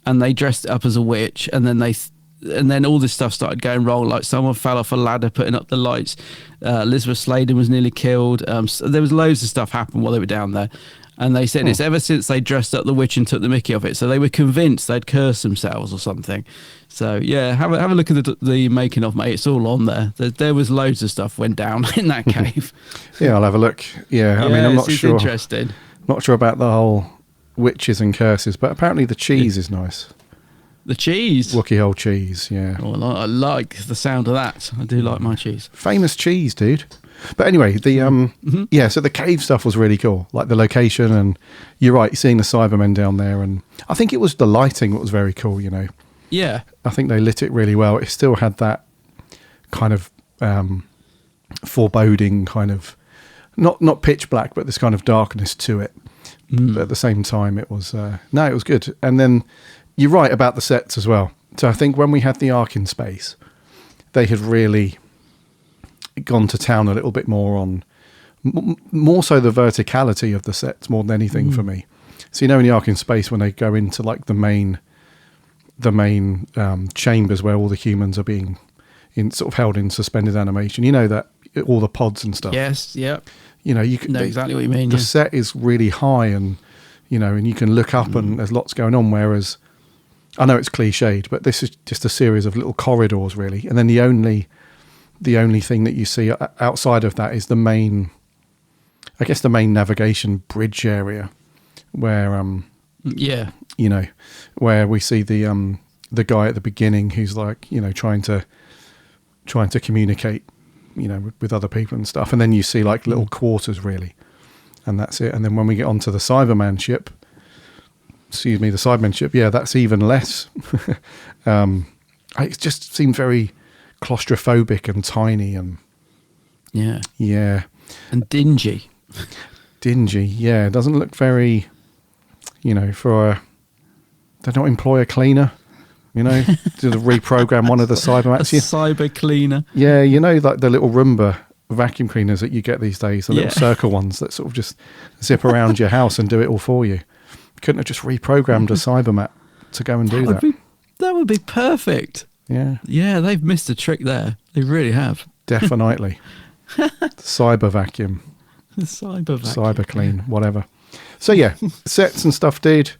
and they dressed it up as a witch, and then all this stuff started going wrong. Like someone fell off a ladder putting up the lights. Elizabeth Sladen was nearly killed. So there was loads of stuff happened while they were down there. And they said it's ever since they dressed up the witch and took the mickey of it. So they were convinced they'd curse themselves or something. So yeah, have a look at the making of, mate. It's all on there. There was loads of stuff went down in that cave. Yeah, I'll have a look. Yeah, I mean, I'm not sure. It's interesting. Not sure about the whole witches and curses, but apparently the cheese is nice. The cheese? Wookiee Hole cheese, yeah. Oh, I like the sound of that. I do like my cheese. Famous cheese, dude. But anyway, so the cave stuff was really cool, like the location, and you're right, seeing the Cybermen down there, and I think it was the lighting that was very cool, Yeah. I think they lit it really well. It still had that kind of foreboding kind of not pitch black, but this kind of darkness to it. But at the same time, it was it was good. And then you're right about the sets as well. So I think when we had the Ark in space, they had really gone to town a little bit more on more so the verticality of the sets more than anything for me. So in the Ark in space, when they go into like the main chambers where all the humans are being sort of held in suspended animation, that all the pods and stuff. Yes, yeah. You can know exactly what you mean. The set is really high, and and you can look up and there's lots going on. Whereas I know it's cliched, but this is just a series of little corridors, really. And then the only thing that you see outside of that is the main navigation bridge area, where where we see the guy at the beginning who's like trying to communicate with other people and stuff, and then you see like little quarters, really, and that's it. And then when we get onto the Cybermen ship, that's even less. It just seemed very claustrophobic and tiny, and and dingy. Yeah, it doesn't look very, they don't employ a cleaner, to reprogram one of the Cybermen. Cyber cleaner. Yeah, like the little Roomba vacuum cleaners that you get these days, the little circle ones that sort of just zip around your house and do it all for you. Couldn't have just reprogrammed a Cybermat to go and do that. That would be perfect. Yeah. Yeah, they've missed a trick there. They really have. Definitely. Cyber vacuum. Cyber clean, whatever. So yeah, sets and stuff did.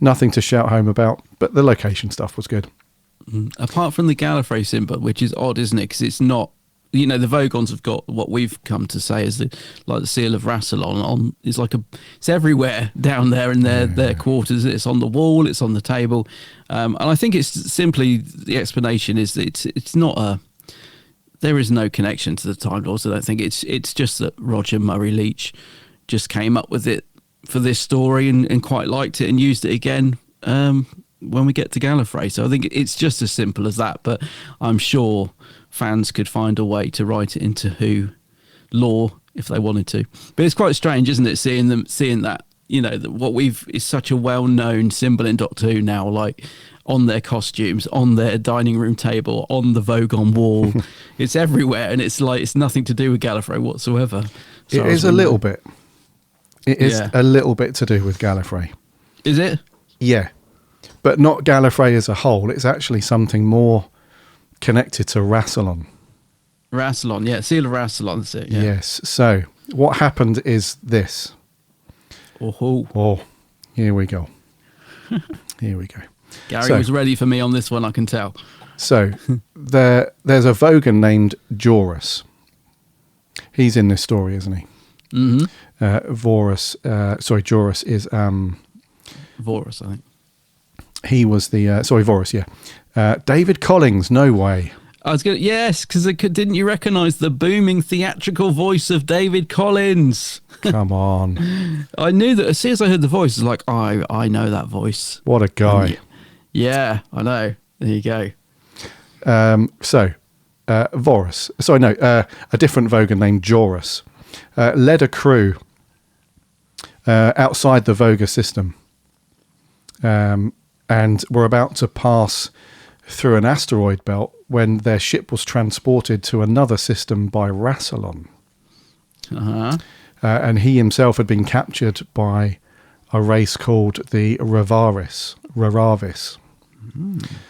Nothing to shout home about, but the location stuff was good. Apart from the Gallifrey symbol, which is odd, isn't it? Because it's not, the Vogans have got what we've come to say as the seal of Rassilon on. It's everywhere down there in their quarters. It's on the wall, it's on the table, and I think it's simply the explanation is that it's not there is no connection to the Time Lords. I don't think it's just that Roger Murray Leach just came up with it for this story and quite liked it and used it again when we get to Gallifrey. So I think it's just as simple as that, but I'm sure fans could find a way to write it into Who lore if they wanted to. But it's quite strange, isn't it, seeing that, that what is such a well-known symbol in Doctor Who now, like on their costumes, on their dining room table, on the Vogon wall. It's everywhere, and it's nothing to do with Gallifrey whatsoever. It is a little bit. It is a little bit to do with Gallifrey. Is it? Yeah. But not Gallifrey as a whole. It's actually something more connected to Rassilon. Rassilon, yeah. Seal of Rassilon, that's it. Yeah. Yes. So what happened is this. Oh, here we go. Here we go. Gary was ready for me on this one, I can tell. So there's a Vogan named Joris. He's in this story, isn't he? Mm-hmm. Joris is Vorus, I think. He was the Vorus, yeah. David Collins, no way. I was going to, yes, because didn't you recognise the booming theatrical voice of David Collins? Come on. I knew that as soon as I heard the voice, I was like, I know that voice. What a guy. Yeah, I know. There you go. Vorus, a different Vogan named Joris, led a crew outside the Voga system, and were about to pass through an asteroid belt when their ship was transported to another system by Rassilon. Uh-huh. And he himself had been captured by a race called the Raravis.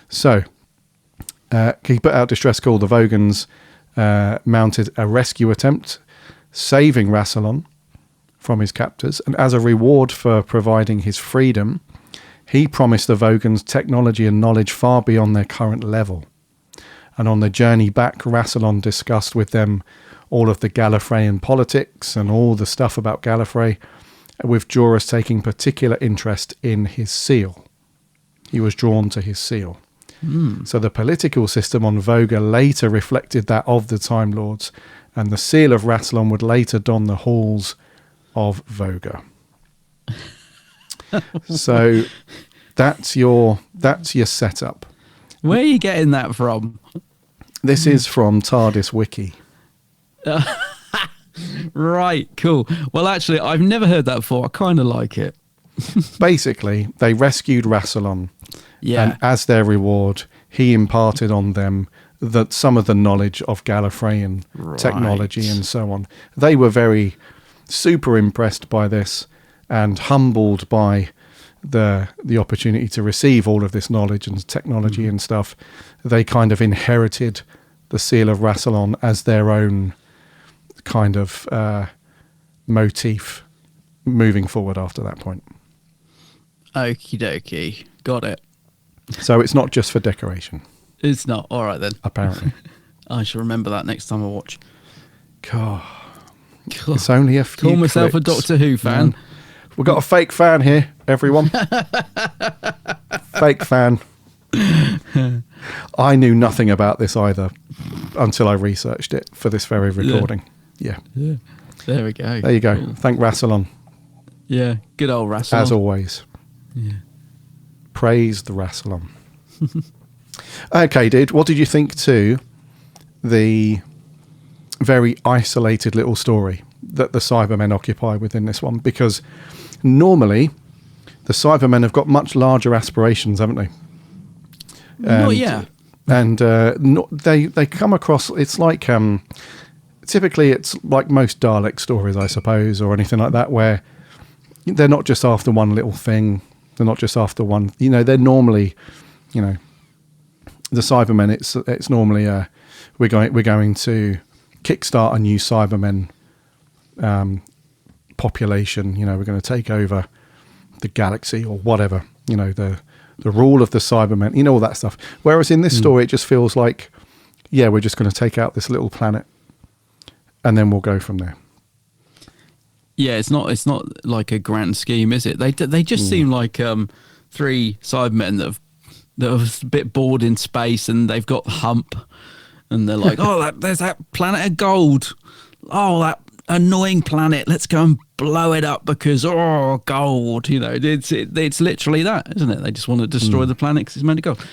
So he put out distress call. The Vogans mounted a rescue attempt, saving Rassilon from his captors, and as a reward for providing his freedom, he promised the Vogans technology and knowledge far beyond their current level. And on the journey back, Rassilon discussed with them all of the Gallifreyan politics and all the stuff about Gallifrey, with Joris taking particular interest in his seal. He was drawn to his seal. So the political system on Voga later reflected that of the Time Lords, and the seal of Rassilon would later don the halls of Voga. So that's your setup. Where are you getting that from? This is from TARDIS Wiki. Right, cool. Well, actually, I've never heard that before. I kind of like it. Basically, they rescued Rassilon. Yeah. And as their reward, he imparted on them that some of the knowledge of Gallifreyan technology and so on. They were very super impressed by this and humbled by the opportunity to receive all of this knowledge and technology and stuff. They kind of inherited the Seal of Rassilon as their own kind of motif moving forward after that point. Okie dokie. Got it. So it's not just for decoration. It's not. All right, then. Apparently. I shall remember that next time I watch. God. It's only a few Call myself clicks. a Doctor Who fan. Man. We've got a fake fan here, everyone. Fake fan. I knew nothing about this either until I researched it for this very recording. Yeah. There we go. There you go. Cool. Thank Rassilon. Yeah. Good old Rassilon. As always. Yeah. Praise the Rassilon. Okay, dude. What did you think to the very isolated little story that the Cybermen occupy within this one? Because normally the Cybermen have got much larger aspirations, haven't they? And they come across, it's like typically it's like most Dalek stories, I suppose, or anything like that, where they're not just after one little thing. They're not just after one, they're normally, the Cybermen, it's normally we're going to kickstart a new Cybermen population. We're going to take over the galaxy or whatever. The rule of the Cybermen. All that stuff. Whereas in this story, it just feels like, we're just going to take out this little planet, and then we'll go from there. Yeah, it's not like a grand scheme, is it? They just seem like three Cybermen that are a bit bored in space, and they've got hump, and they're like, there's that planet of gold. Oh, that annoying planet. Let's go and blow it up because gold. It's literally that, isn't it? They just want to destroy the planet because it's made of gold.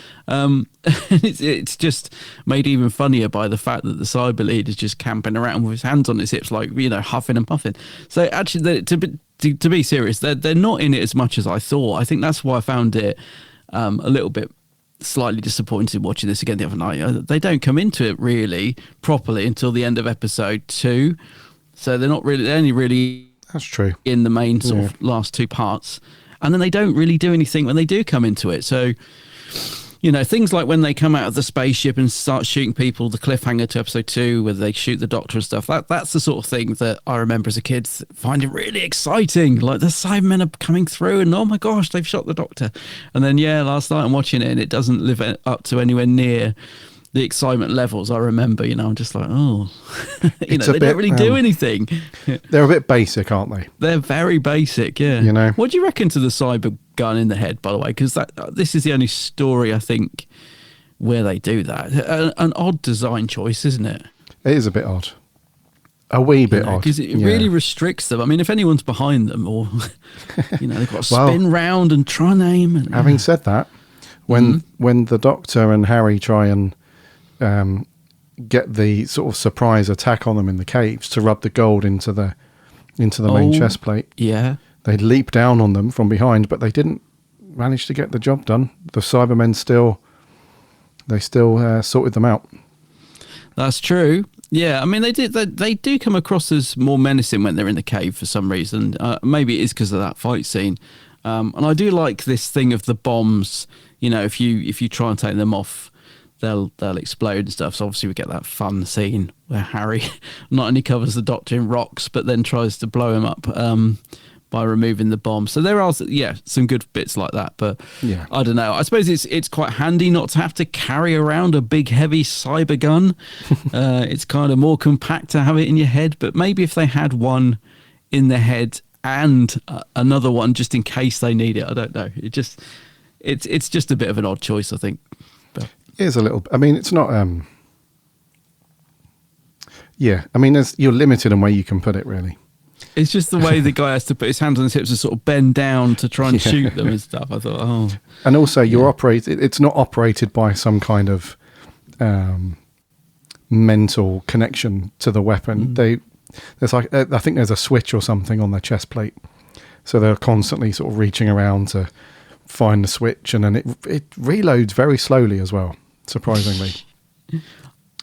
It's just made even funnier by the fact that the cyber lead is just camping around with his hands on his hips, like huffing and puffing. So actually, to be serious, they're not in it as much as I thought. I think that's why I found it a little bit slightly disappointed watching this again the other night. They don't come into it really properly until the end of episode 2. So they're only really that's true in the main sort of last 2 parts, and then they don't really do anything when they do come into it. So things like when they come out of the spaceship and start shooting people, the cliffhanger to episode 2 where they shoot the Doctor and stuff, that's the sort of thing that I remember as a kid finding really exciting. Like the Cybermen are coming through and oh my gosh, they've shot the Doctor. And then last night I'm watching it and it doesn't live up to anywhere near the excitement levels I remember. I'm just like, they don't really do anything. They're a bit basic, aren't they? They're very basic, yeah. What do you reckon to the cyber gun in the head, by the way? Because this is the only story I think where they do that. An odd design choice, isn't it? It is a bit odd. A wee bit odd. Because it really restricts them. I mean, if anyone's behind them or, they've got to spin round and try and aim. And, having said that, when the Doctor and Harry try and get the sort of surprise attack on them in the caves to rub the gold into the main chest plate. Yeah. They leap down on them from behind, but they didn't manage to get the job done. The Cybermen still sorted them out. That's true. Yeah, I mean they do come across as more menacing when they're in the cave for some reason. Maybe it is because of that fight scene. And I do like this thing of the bombs. If you try and take them off, they'll explode and stuff. So obviously we get that fun scene where Harry not only covers the Doctor in rocks, but then tries to blow him up by removing the bomb. So there are some good bits like that. But I don't know. I suppose it's quite handy not to have to carry around a big heavy cyber gun. It's kind of more compact to have it in your head. But maybe if they had one in their head and another one just in case they need it, I don't know. It's just a bit of an odd choice, I think. It is a little. I mean, it's not. I mean, you're limited in where you can put it. Really, it's just the way the guy has to put his hands on his hips and sort of bend down to try and shoot them and stuff. I thought, and also you're it's not operated by some kind of mental connection to the weapon. there's like I think there's a switch or something on their chest plate, so they're constantly sort of reaching around to find the switch, and then it reloads very slowly as well. Surprisingly,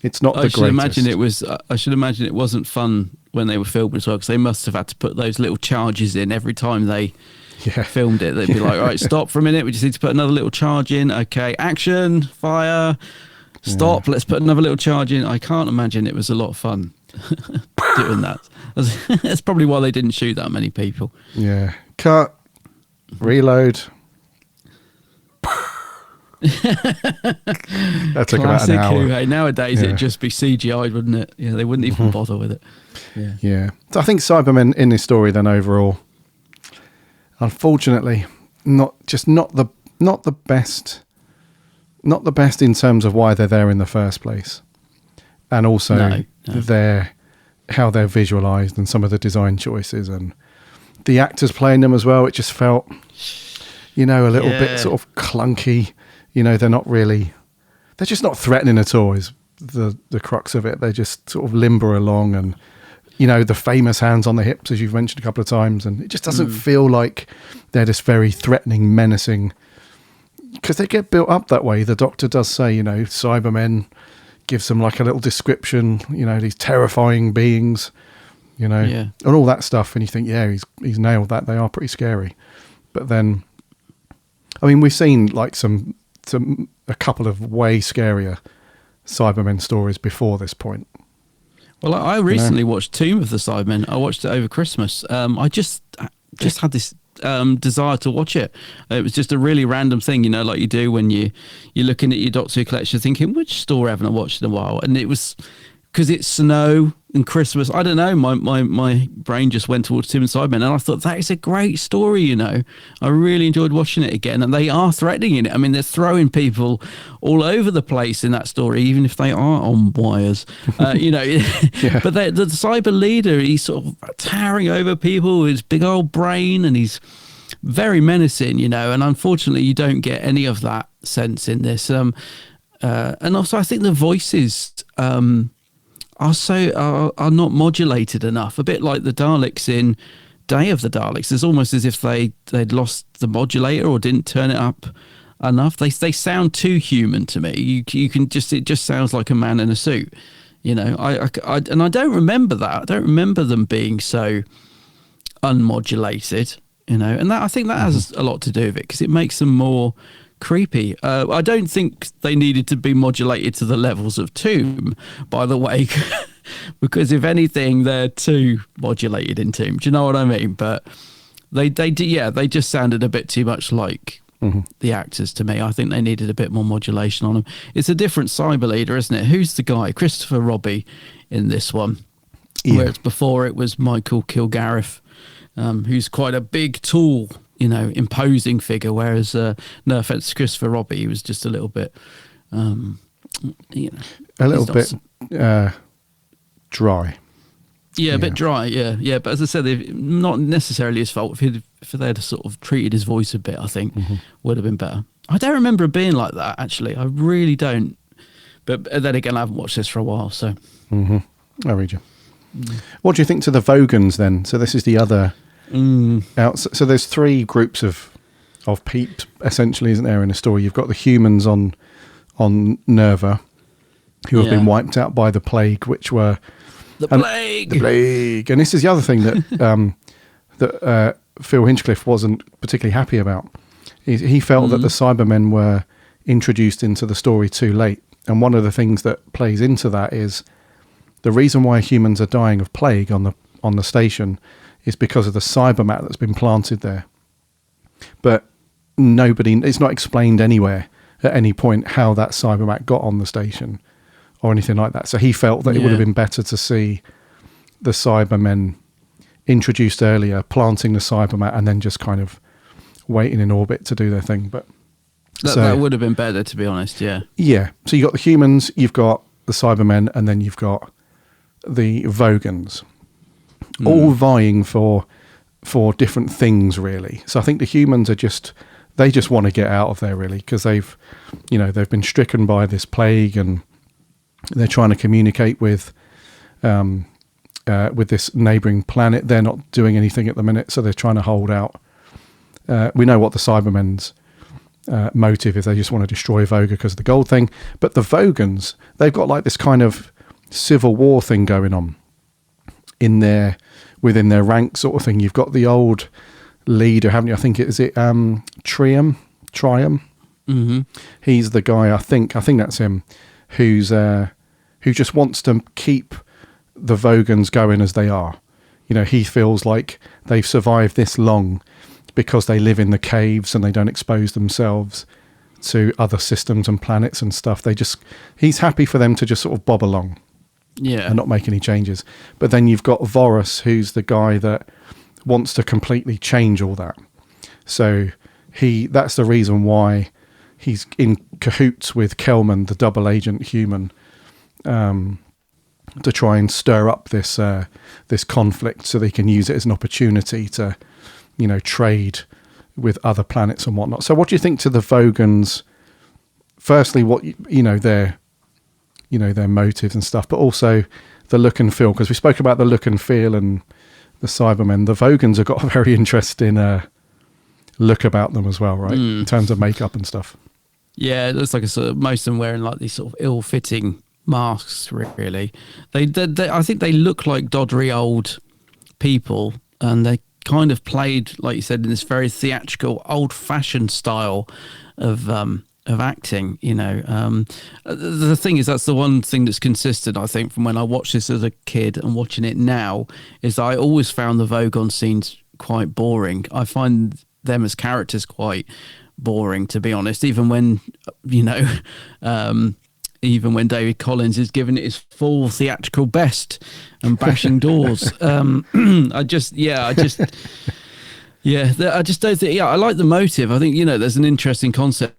it's not the greatest. I should imagine it wasn't fun when they were filming as well, because they must have had to put those little charges in every time they filmed it. They'd be like, all right, stop for a minute. We just need to put another little charge in. Okay, action, fire, stop. Let's put another little charge in. I can't imagine it was a lot of fun doing that. That's probably why they didn't shoot that many people. Yeah. Cut. Reload. That took about an hour. Hey, nowadays it'd just be CGI'd, wouldn't it? Yeah, they wouldn't even bother with it. Yeah. So I think Cybermen in this story then overall, unfortunately, not the best in terms of why they're there in the first place, and also how they're visualized and some of the design choices and the actors playing them as well. It just felt, a little bit sort of clunky. They're just not threatening at all is the crux of it. They just sort of limber along, and the famous hands on the hips, as you've mentioned a couple of times, and it just doesn't feel like they're this very threatening, menacing, because they get built up that way. The Doctor does say, Cybermen, gives them like a little description, these terrifying beings, and all that stuff, and you think, he's nailed that. They are pretty scary. But then, I mean, we've seen like a couple of way scarier Cybermen stories before this point. Well, I recently watched Tomb of the Cybermen. I watched it over Christmas. I just had this desire to watch it. It was just a really random thing, like you do when you're looking at your Doctor Who collection, thinking, which story haven't I watched in a while? And it was because it's snow and Christmas. I don't know. My brain just went towards Tim and Cybermen, and I thought that is a great story. I really enjoyed watching it again, and they are threatening in it. I mean, they're throwing people all over the place in that story, even if they are on wires. But the cyber leader, he's sort of towering over people with his big old brain, and he's very menacing. And unfortunately, you don't get any of that sense in this. And also, I think the voices are not modulated enough. A bit like the Daleks in Day of the Daleks. It's almost as if they'd lost the modulator or didn't turn it up enough. They sound too human to me. It just sounds like a man in a suit. And I don't remember that. I don't remember them being so unmodulated. And that, I think that has a lot to do with it, because it makes them more creepy. I don't think they needed to be modulated to the levels of Tomb, by the way, because if anything, they're too modulated in Tomb. Do you know what I mean? But they just sounded a bit too much like the actors to me. I think they needed a bit more modulation on them. It's a different cyber leader, isn't it? Who's the guy? Christopher Robbie in this one, whereas before it was Michael Kilgareth, who's quite a big, tall, imposing figure, whereas no offense to Christopher Robbie, he was just a little bit a little bit dry. A bit dry, but as I said, not necessarily his fault. If they'd sort of treated his voice a bit, I think would have been better. I don't remember it being like that, actually. I really don't. But then again, I haven't watched this for a while, so I'll read you. What do you think to the Vogans then? So this is the other so there's three groups of peeps, essentially, isn't there, in the story? You've got the humans on Nerva, who have been wiped out by the plague, which were the plague. And this is the other thing that Phil Hinchcliffe wasn't particularly happy about. He felt that the Cybermen were introduced into the story too late, and one of the things that plays into that is the reason why humans are dying of plague on the station is because of the cybermat that's been planted there. But it's not explained anywhere at any point how that cybermat got on the station or anything like that. So he felt that it would have been better to see the Cybermen introduced earlier, planting the cybermat, and then just kind of waiting in orbit to do their thing. But that would have been better, to be honest. Yeah. So you've got the humans, you've got the Cybermen, and then you've got the Vogans, all vying for different things, really. So I think the humans they just want to get out of there, really, because they've been stricken by this plague, and they're trying to communicate with with this neighbouring planet. They're not doing anything at the minute, so they're trying to hold out. We know what the Cybermen's motive is. They just want to destroy Voga because of the gold thing. But the Vogans, they've got like this kind of civil war thing going on within their ranks, sort of thing. You've got the old leader, haven't you? I think Trium. Mm-hmm. He's the guy. I think that's him, who just wants to keep the Vogans going as they are. You know, he feels like they've survived this long because they live in the caves and they don't expose themselves to other systems and planets and stuff. He's happy for them to just sort of bob along, and not make any changes. But then you've got Vorus, who's the guy that wants to completely change all that. So that's the reason why he's in cahoots with Kelman, the double agent human, to try and stir up this conflict so they can use it as an opportunity to, trade with other planets and whatnot. So what do you think to the Vogans? Firstly, what, their motives and stuff, but also the look and feel, because we spoke about the look and feel and the Cybermen. The Vogans have got a very interesting look about them as well, right? In terms of makeup and stuff. Yeah, it looks like most of them wearing like these sort of ill-fitting masks, really. They I think they look like doddery old people, and they kind of played, like you said, in this very theatrical, old-fashioned style of acting. The thing is, that's the one thing that's consistent, I think, from when I watched this as a kid and watching it now, is I always found the Vogon scenes quite boring. I find them as characters quite boring, to be honest, even when even when David Collins is giving it his full theatrical best and bashing doors. I just don't think. I like the motive. I think there's an interesting concept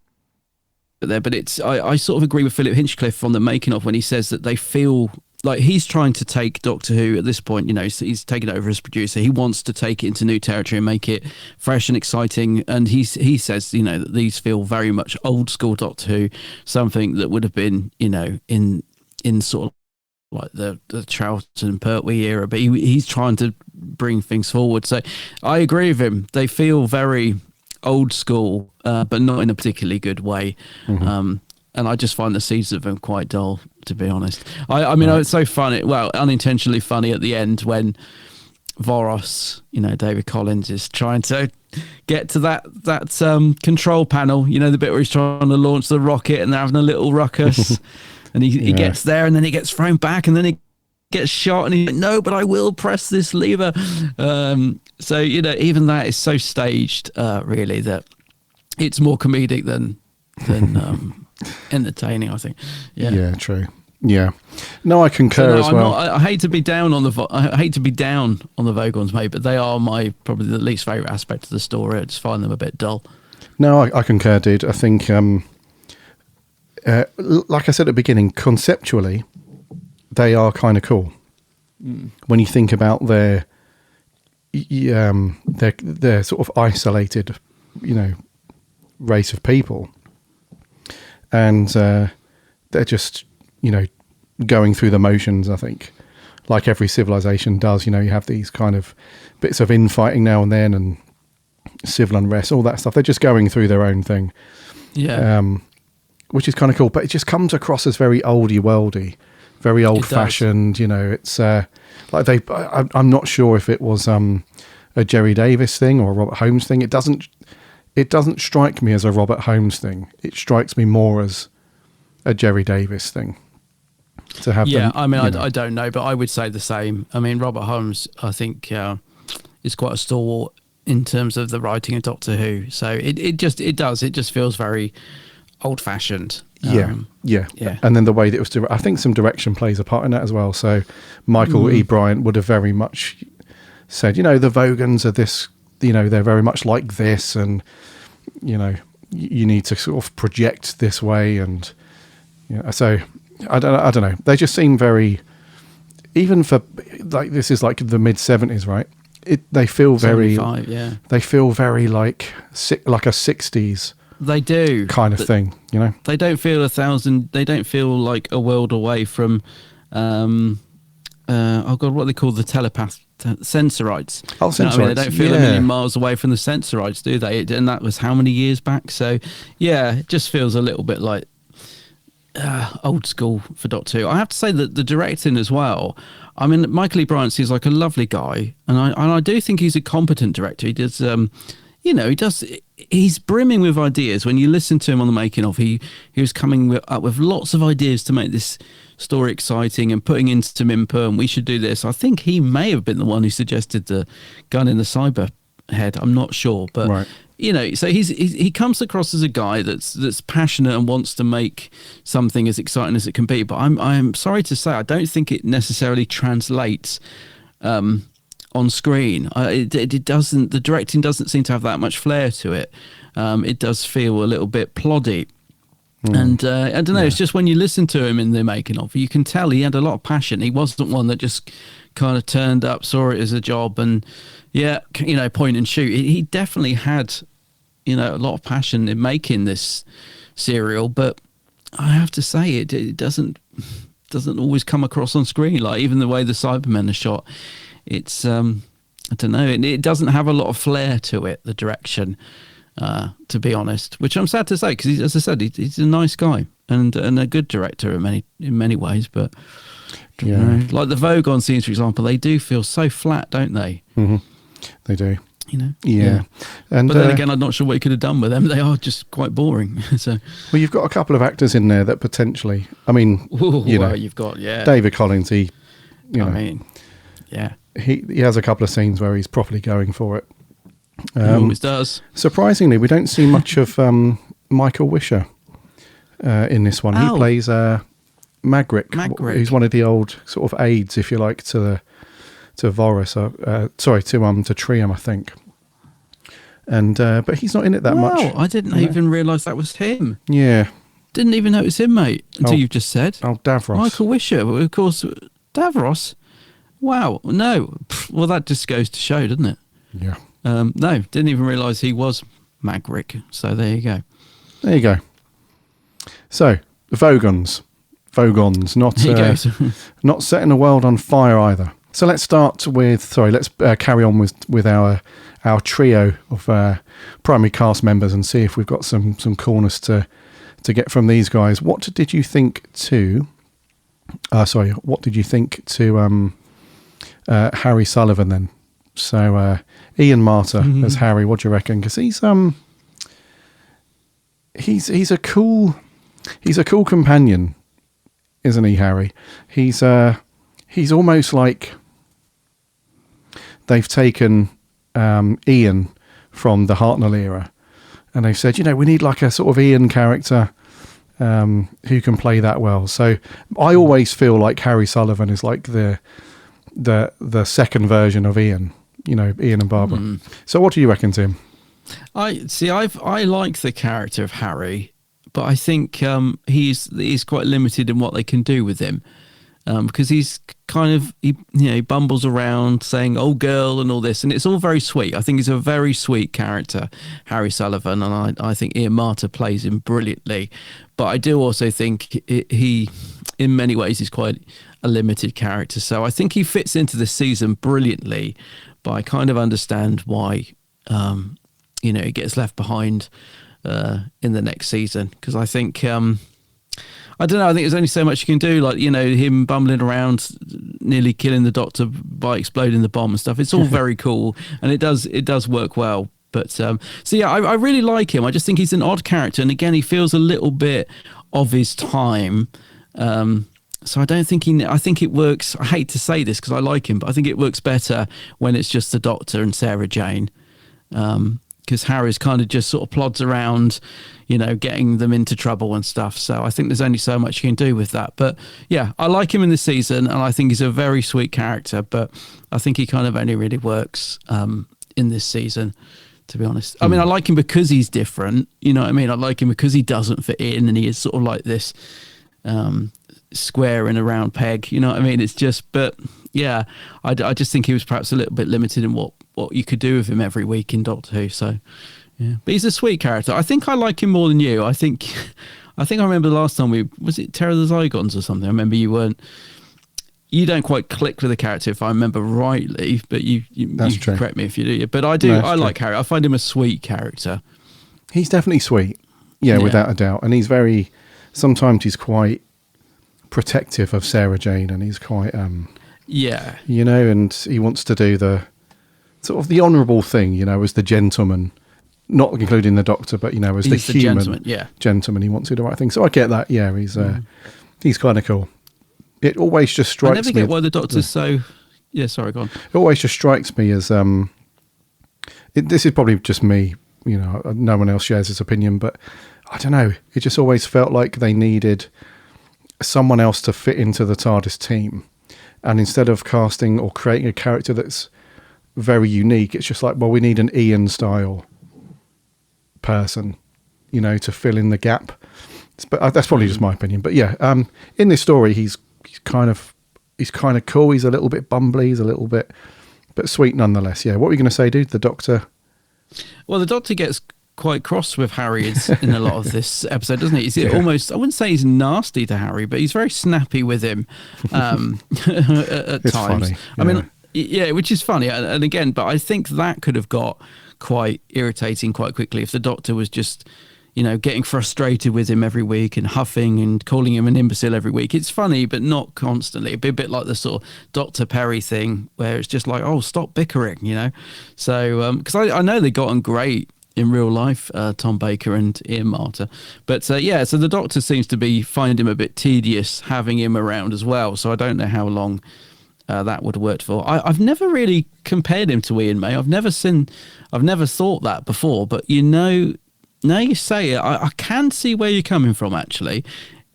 there, but I sort of agree with Philip Hinchcliffe on the making of when he says that they feel like he's trying to take Doctor Who at this point. He's taken over as producer. He wants to take it into new territory and make it fresh and exciting. And he says, that these feel very much old school Doctor Who, something that would have been, in sort of like the Charlton and Pertwee era. But he's trying to bring things forward. So I agree with him. They feel very old school, but not in a particularly good way. Mm-hmm. And I just find the scenes of them quite dull, to be honest. I mean, it's so funny, unintentionally funny at the end when Voros, David Collins, is trying to get to that control panel, the bit where he's trying to launch the rocket and they're having a little ruckus. And he gets there and then he gets thrown back and then he gets shot and he's like, no, but I will press this lever. So, even that is so staged, really, that it's more comedic than entertaining, I think. Yeah, true. Yeah, no, I concur as well. I hate to be down on the Vogons, mate, but they are probably the least favourite aspect of the story. I just find them a bit dull. No, I concur, dude. I think, like I said at the beginning, conceptually, they are kind of cool. When you think about their sort of isolated, race of people. And they're just, going through the motions, I think, like every civilization does. You have these kind of bits of infighting now and then and civil unrest, all that stuff. They're just going through their own thing. Yeah. Which is kind of cool. But it just comes across as very oldie-worldy, very old-fashioned. It's like I'm not sure if it was a Jerry Davis thing or a Robert Holmes thing. It doesn't strike me as a Robert Holmes thing. It strikes me more as a Jerry Davis thing. To have them, I don't know, but I would say the same. I mean, Robert Holmes, I think, is quite a stalwart in terms of the writing of Doctor Who. So it just feels very old-fashioned. Yeah. And then the way that it was, I think some direction plays a part in that as well. So Michael E. Bryant would have very much said, the Vogans are this, they're very much like this, and you need to sort of project this way, and so I don't know. They just seem very, even for like this is like the mid 70s, right? They feel very, they feel very like a 60s. They do kind of thing, They don't feel They don't feel like a world away from oh god, what they call the sensorites. Oh, sensorites. I mean, they don't feel a million miles away from the sensorites, do they? And that was how many years back? So yeah, it just feels a little bit like old school for Doctor Who. I have to say that the directing as well. I mean, Michael E. Bryant seems like a lovely guy, and I do think he's a competent director. He does, he's brimming with ideas. When you listen to him on the making of, he was coming up with lots of ideas to make this story exciting and putting into some input, and we should do this. I think he may have been the one who suggested the gun in the cyber head. I'm not sure, but right. So he comes across as a guy that's passionate and wants to make something as exciting as it can be. But I'm sorry to say, I don't think it necessarily translates on screen. It doesn't. The directing doesn't seem to have that much flair to it. It does feel a little bit ploddy. And I don't know. It's just when you listen to him in the making of, you can tell he had a lot of passion. He wasn't one that just kind of turned up, saw it as a job, and point and shoot. He definitely had, a lot of passion in making this serial. But I have to say, it doesn't always come across on screen. Like even the way the Cybermen are shot, it's I don't know. It doesn't have a lot of flair to it. The direction. To be honest, which I'm sad to say, because as I said, he's a nice guy and a good director in many ways. But like the Vogon scenes, for example, they do feel so flat, don't they? Mm-hmm. They do. Yeah. And but then again, I'm not sure what he could have done with them. They are just quite boring. So, well, you've got a couple of actors in there that potentially, I mean, you've got David Collins. He has a couple of scenes where he's properly going for it. He always does. Surprisingly, we don't see much of Michael Wisher in this one. He plays Magric, who's one of the old sort of aides, if you like, to Varus. To Trium, I think. And but he's not in it that much. Wow, I didn't even realise that was him. Yeah, didn't even notice him, mate, until you've just said. Oh, Davros. Michael Wisher, of course. Davros. Wow, no. Well, that just goes to show, doesn't it? Yeah. No, didn't even realise he was Magric. So there you go. There you go. So the Vogans, not setting the world on fire either. So let's start with. Let's carry on with our trio of primary cast members and see if we've got some corners to get from these guys. What did you think to? What did you think to Harry Sullivan then? So Ian Marter as Harry. What do you reckon? Because he's a cool companion, isn't he, Harry? He's almost like they've taken Ian from the Hartnell era, and they've said, we need like a sort of Ian character who can play that well. So I always feel like Harry Sullivan is like the second version of Ian. Ian and Barbara. So what do you reckon, Tim? I like the character of Harry, but I think he's quite limited in what they can do with him, because he's kind of he bumbles around saying "old girl" and all this, and it's all very sweet. I think he's a very sweet character, Harry Sullivan, and I think Ian Marter plays him brilliantly. But I do also think he, in many ways, is quite a limited character. So I think he fits into the season brilliantly. But I kind of understand why, he gets left behind in the next season. Because I think, I don't know, I think there's only so much you can do. Like, him bumbling around, nearly killing the Doctor by exploding the bomb and stuff. It's all very cool. And it does work well. But, I really like him. I just think he's an odd character. And again, he feels a little bit of his time. So I don't think I think it works. I hate to say this because I like him, but I think it works better when it's just the Doctor and Sarah Jane. Because Harry's kind of just sort of plods around, getting them into trouble and stuff. So I think there's only so much you can do with that. But yeah, I like him in this season, and I think he's a very sweet character. But I think he kind of only really works in this season, to be honest. I mean, I like him because he's different. You know what I mean? I like him because he doesn't fit in, and he is sort of like this. Square in a round peg, you know what I mean? It's just, but yeah, I just think he was perhaps a little bit limited in what you could do with him every week in Doctor Who. So yeah, but he's a sweet character. I think I like him more than you. I think I remember the last time was it Terror of the Zygons or something. I remember you weren't you don't quite click with the character, if I remember rightly, but you true. correct me if you do. But I do. I like Harry. I find him a sweet character. He's definitely sweet. Yeah, without a doubt. And sometimes he's quite protective of Sarah Jane, and he's quite, and he wants to do the sort of the honourable thing, as the gentleman, not including the Doctor, but, as the human gentleman, he wants to do the right thing. So I get that. Yeah, he's kind of cool. It always just strikes me. I never get why the Doctor's so... Yeah, sorry, go on. It always just strikes me as... this is probably just me, no one else shares this opinion, but I don't know. It just always felt like they needed someone else to fit into the TARDIS team. And instead of casting or creating a character that's very unique, it's just like, well, we need an Ian-style person, to fill in the gap. But that's probably just my opinion. But yeah, in this story, he's kind of cool. He's a little bit bumbly. He's a little bit, but sweet nonetheless. Yeah. What were you going to say, dude? The Doctor? Well, the Doctor gets quite cross with Harry in a lot of this episode, doesn't he? He's almost, I wouldn't say he's nasty to Harry, but he's very snappy with him at it's times. Funny. I mean, yeah, which is funny. And again, but I think that could have got quite irritating quite quickly if the Doctor was just... getting frustrated with him every week and huffing and calling him an imbecile every week. It's funny, but not constantly. It'd be a bit like the sort of Dr. Perry thing where it's just like, oh, stop bickering, So, because I know they got on great in real life, Tom Baker and Ian Marter. But so the Doctor seems to be finding him a bit tedious having him around as well. So I don't know how long that would have worked for. I've never really compared him to Ian May. I've never thought that before, but now you say it, I can see where you're coming from, actually.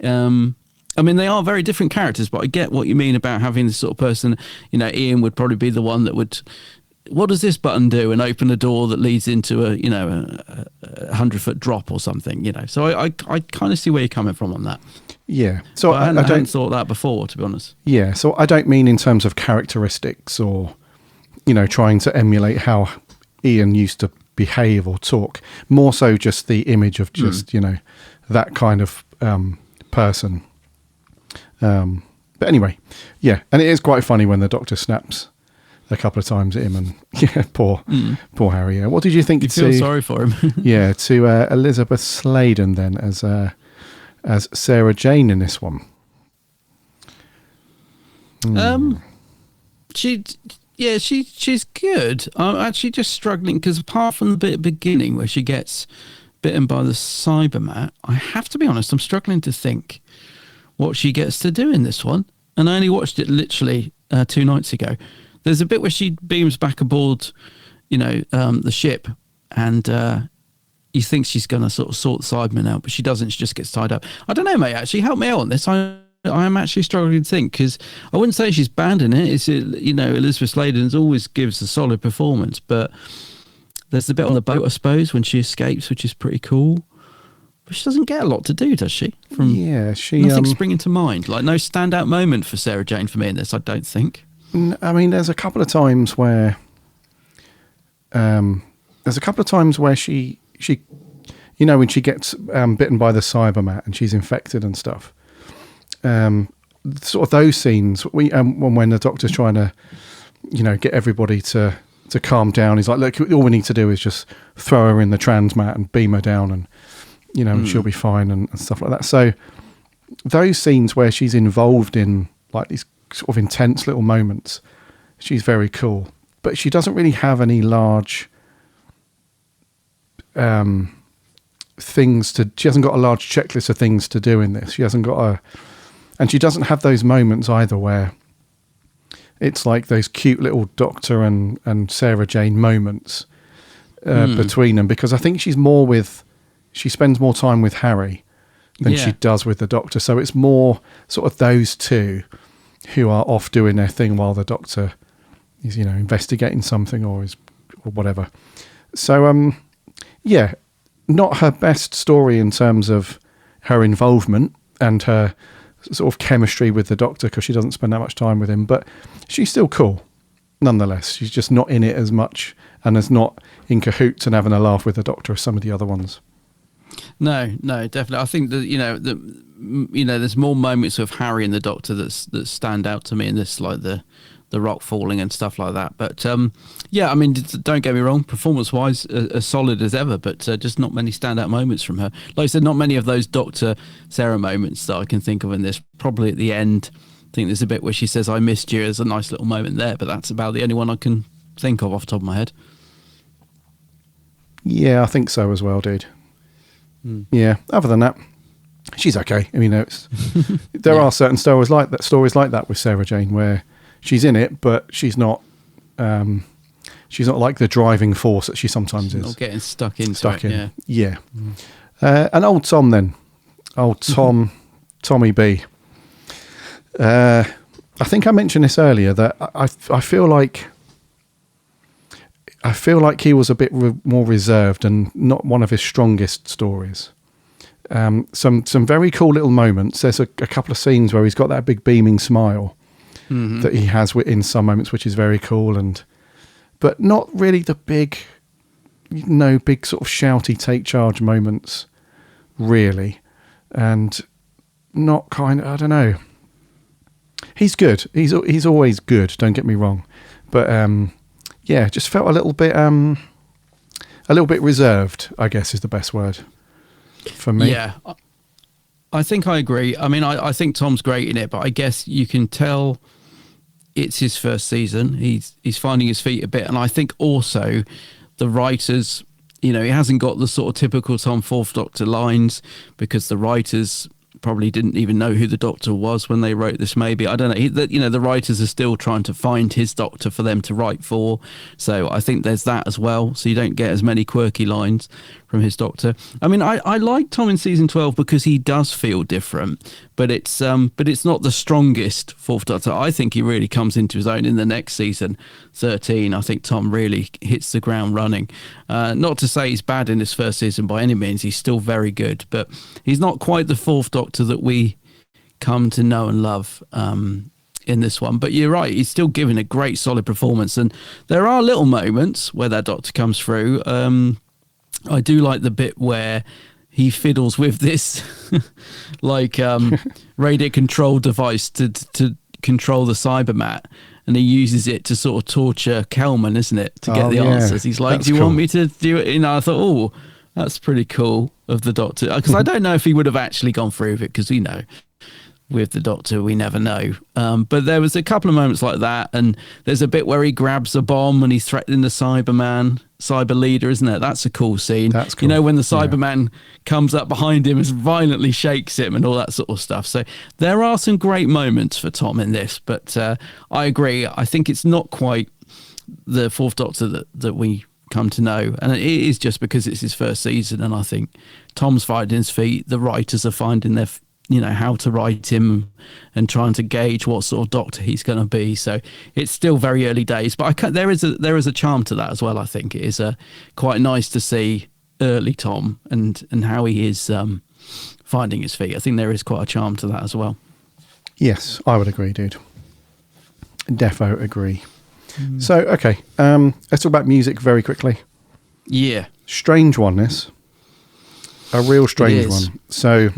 I mean, they are very different characters, but I get what you mean about having this sort of person. Ian would probably be the one that would, what does this button do? And open a door that leads into a 100-foot drop or something, So I kind of see where you're coming from on that. Yeah. So I hadn't thought that before, to be honest. Yeah. So I don't mean in terms of characteristics or, trying to emulate how Ian used to behave or talk, more so just the image of just that kind of person. But anyway, yeah, and it is quite funny when the Doctor snaps a couple of times at him, and poor Harry. Yeah. What did you think? You feel sorry for him. Yeah, to Elizabeth Sladen then as Sarah Jane in this one. She's good. I'm actually just struggling because apart from the bit at the beginning where she gets bitten by the Cybermen, I have to be honest, I'm struggling to think what she gets to do in this one. And I only watched it literally 2 nights ago. There's a bit where she beams back aboard, the ship, and you think she's going to sort of sort the Cybermen out, but she doesn't. She just gets tied up. I don't know, mate. Actually, help me out on this. I am actually struggling to think because I wouldn't say she's bad in it. It's Elizabeth Sladen always gives a solid performance, but there's the bit on the boat, I suppose, when she escapes, which is pretty cool. But she doesn't get a lot to do, does she? Nothing springing to mind. Like no standout moment for Sarah Jane for me in this, I don't think. I mean, there's a couple of times where she when she gets bitten by the Cybermen and she's infected and stuff. Sort of those scenes when the Doctor's trying to get everybody to calm down. He's like, look, all we need to do is just throw her in the transmat and beam her down, and and she'll be fine and stuff like that. So those scenes where she's involved in like these sort of intense little moments, she's very cool, but she doesn't really have any large things to. She hasn't got a large checklist of things to do in this. She hasn't got and she doesn't have those moments either where it's like those cute little Doctor and Sarah Jane moments between them, because I think she spends more time with Harry than she does with the Doctor. So it's more sort of those two who are off doing their thing while the Doctor is, investigating something or whatever. So, not her best story in terms of her involvement and her sort of chemistry with the Doctor, because she doesn't spend that much time with him, but she's still cool nonetheless. She's just not in it as much and is not in cahoots and having a laugh with the Doctor as some of the other ones. No, definitely. I think that there's more moments with Harry and the Doctor that stand out to me in this, like the rock falling and stuff like that. But yeah, I mean, don't get me wrong, performance-wise, as solid as ever, but just not many standout moments from her. Like I said, not many of those Dr. Sarah moments that I can think of in this. Probably at the end, I think there's a bit where she says, "I missed you," as a nice little moment there, but that's about the only one I can think of off the top of my head. Yeah, I think so as well, dude. Yeah, other than that, she's okay. I mean, there are certain stories like that with Sarah Jane where she's in it, but she's not like the driving force that she sometimes is. Not getting stuck into it. Yeah. And old Tom then. Old Tom, Tommy B. I think I mentioned this earlier that I feel like he was a bit more reserved and not one of his strongest stories. Some very cool little moments. There's a couple of scenes where he's got that big beaming smile that he has in some moments, which is very cool, but not really the big sort of shouty take charge moments, really, and not I don't know. He's good. He's always good. Don't get me wrong, but yeah, just felt a little bit reserved, I guess is the best word for me. Yeah, I think I agree. I mean, I think Tom's great in it, but I guess you can tell it's his first season. He's finding his feet a bit, and I think also the writers, he hasn't got the sort of typical Tom Fourth Doctor lines because the writers probably didn't even know who the Doctor was when they wrote this. Maybe, I don't know. The writers are still trying to find his Doctor for them to write for. So I think there's that as well. So you don't get as many quirky lines from his Doctor. I mean, I like Tom in season 12 because he does feel different, but it's not the strongest Fourth Doctor. I think he really comes into his own in the next season, 13. I think Tom really hits the ground running. Not to say he's bad in his first season by any means. He's still very good, but he's not quite the Fourth Doctor that we come to know and love in this one. But you're right, he's still giving a great solid performance, and there are little moments where that Doctor comes through. I do like the bit where he fiddles with this radio control device to control the Cybermat, and he uses it to sort of torture Kelman, isn't it, to get the answers. He's like, do you want me to do it? I thought, oh, that's pretty cool of the Doctor, because I don't know if he would have actually gone through with it, because with the Doctor we never know, but there was a couple of moments like that, and there's a bit where he grabs a bomb and he's threatening the cyber leader, isn't it? That's a cool scene. That's cool. When the Cyberman comes up behind him and violently shakes him and all that sort of stuff. So there are some great moments for Tom in this, but I agree, I think it's not quite the Fourth Doctor that we come to know, and it is just because it's his first season, and I think Tom's finding his feet, the writers are finding their how to write him and trying to gauge what sort of Doctor he's going to be. So it's still very early days, but there is a charm to that as well. I think it is quite nice to see early Tom and how he is finding his feet. I think there is quite a charm to that as well. Yes, I would agree, dude. Defo agree. So, okay, let's talk about music very quickly. Yeah. Strange one, this. A real strange one. So,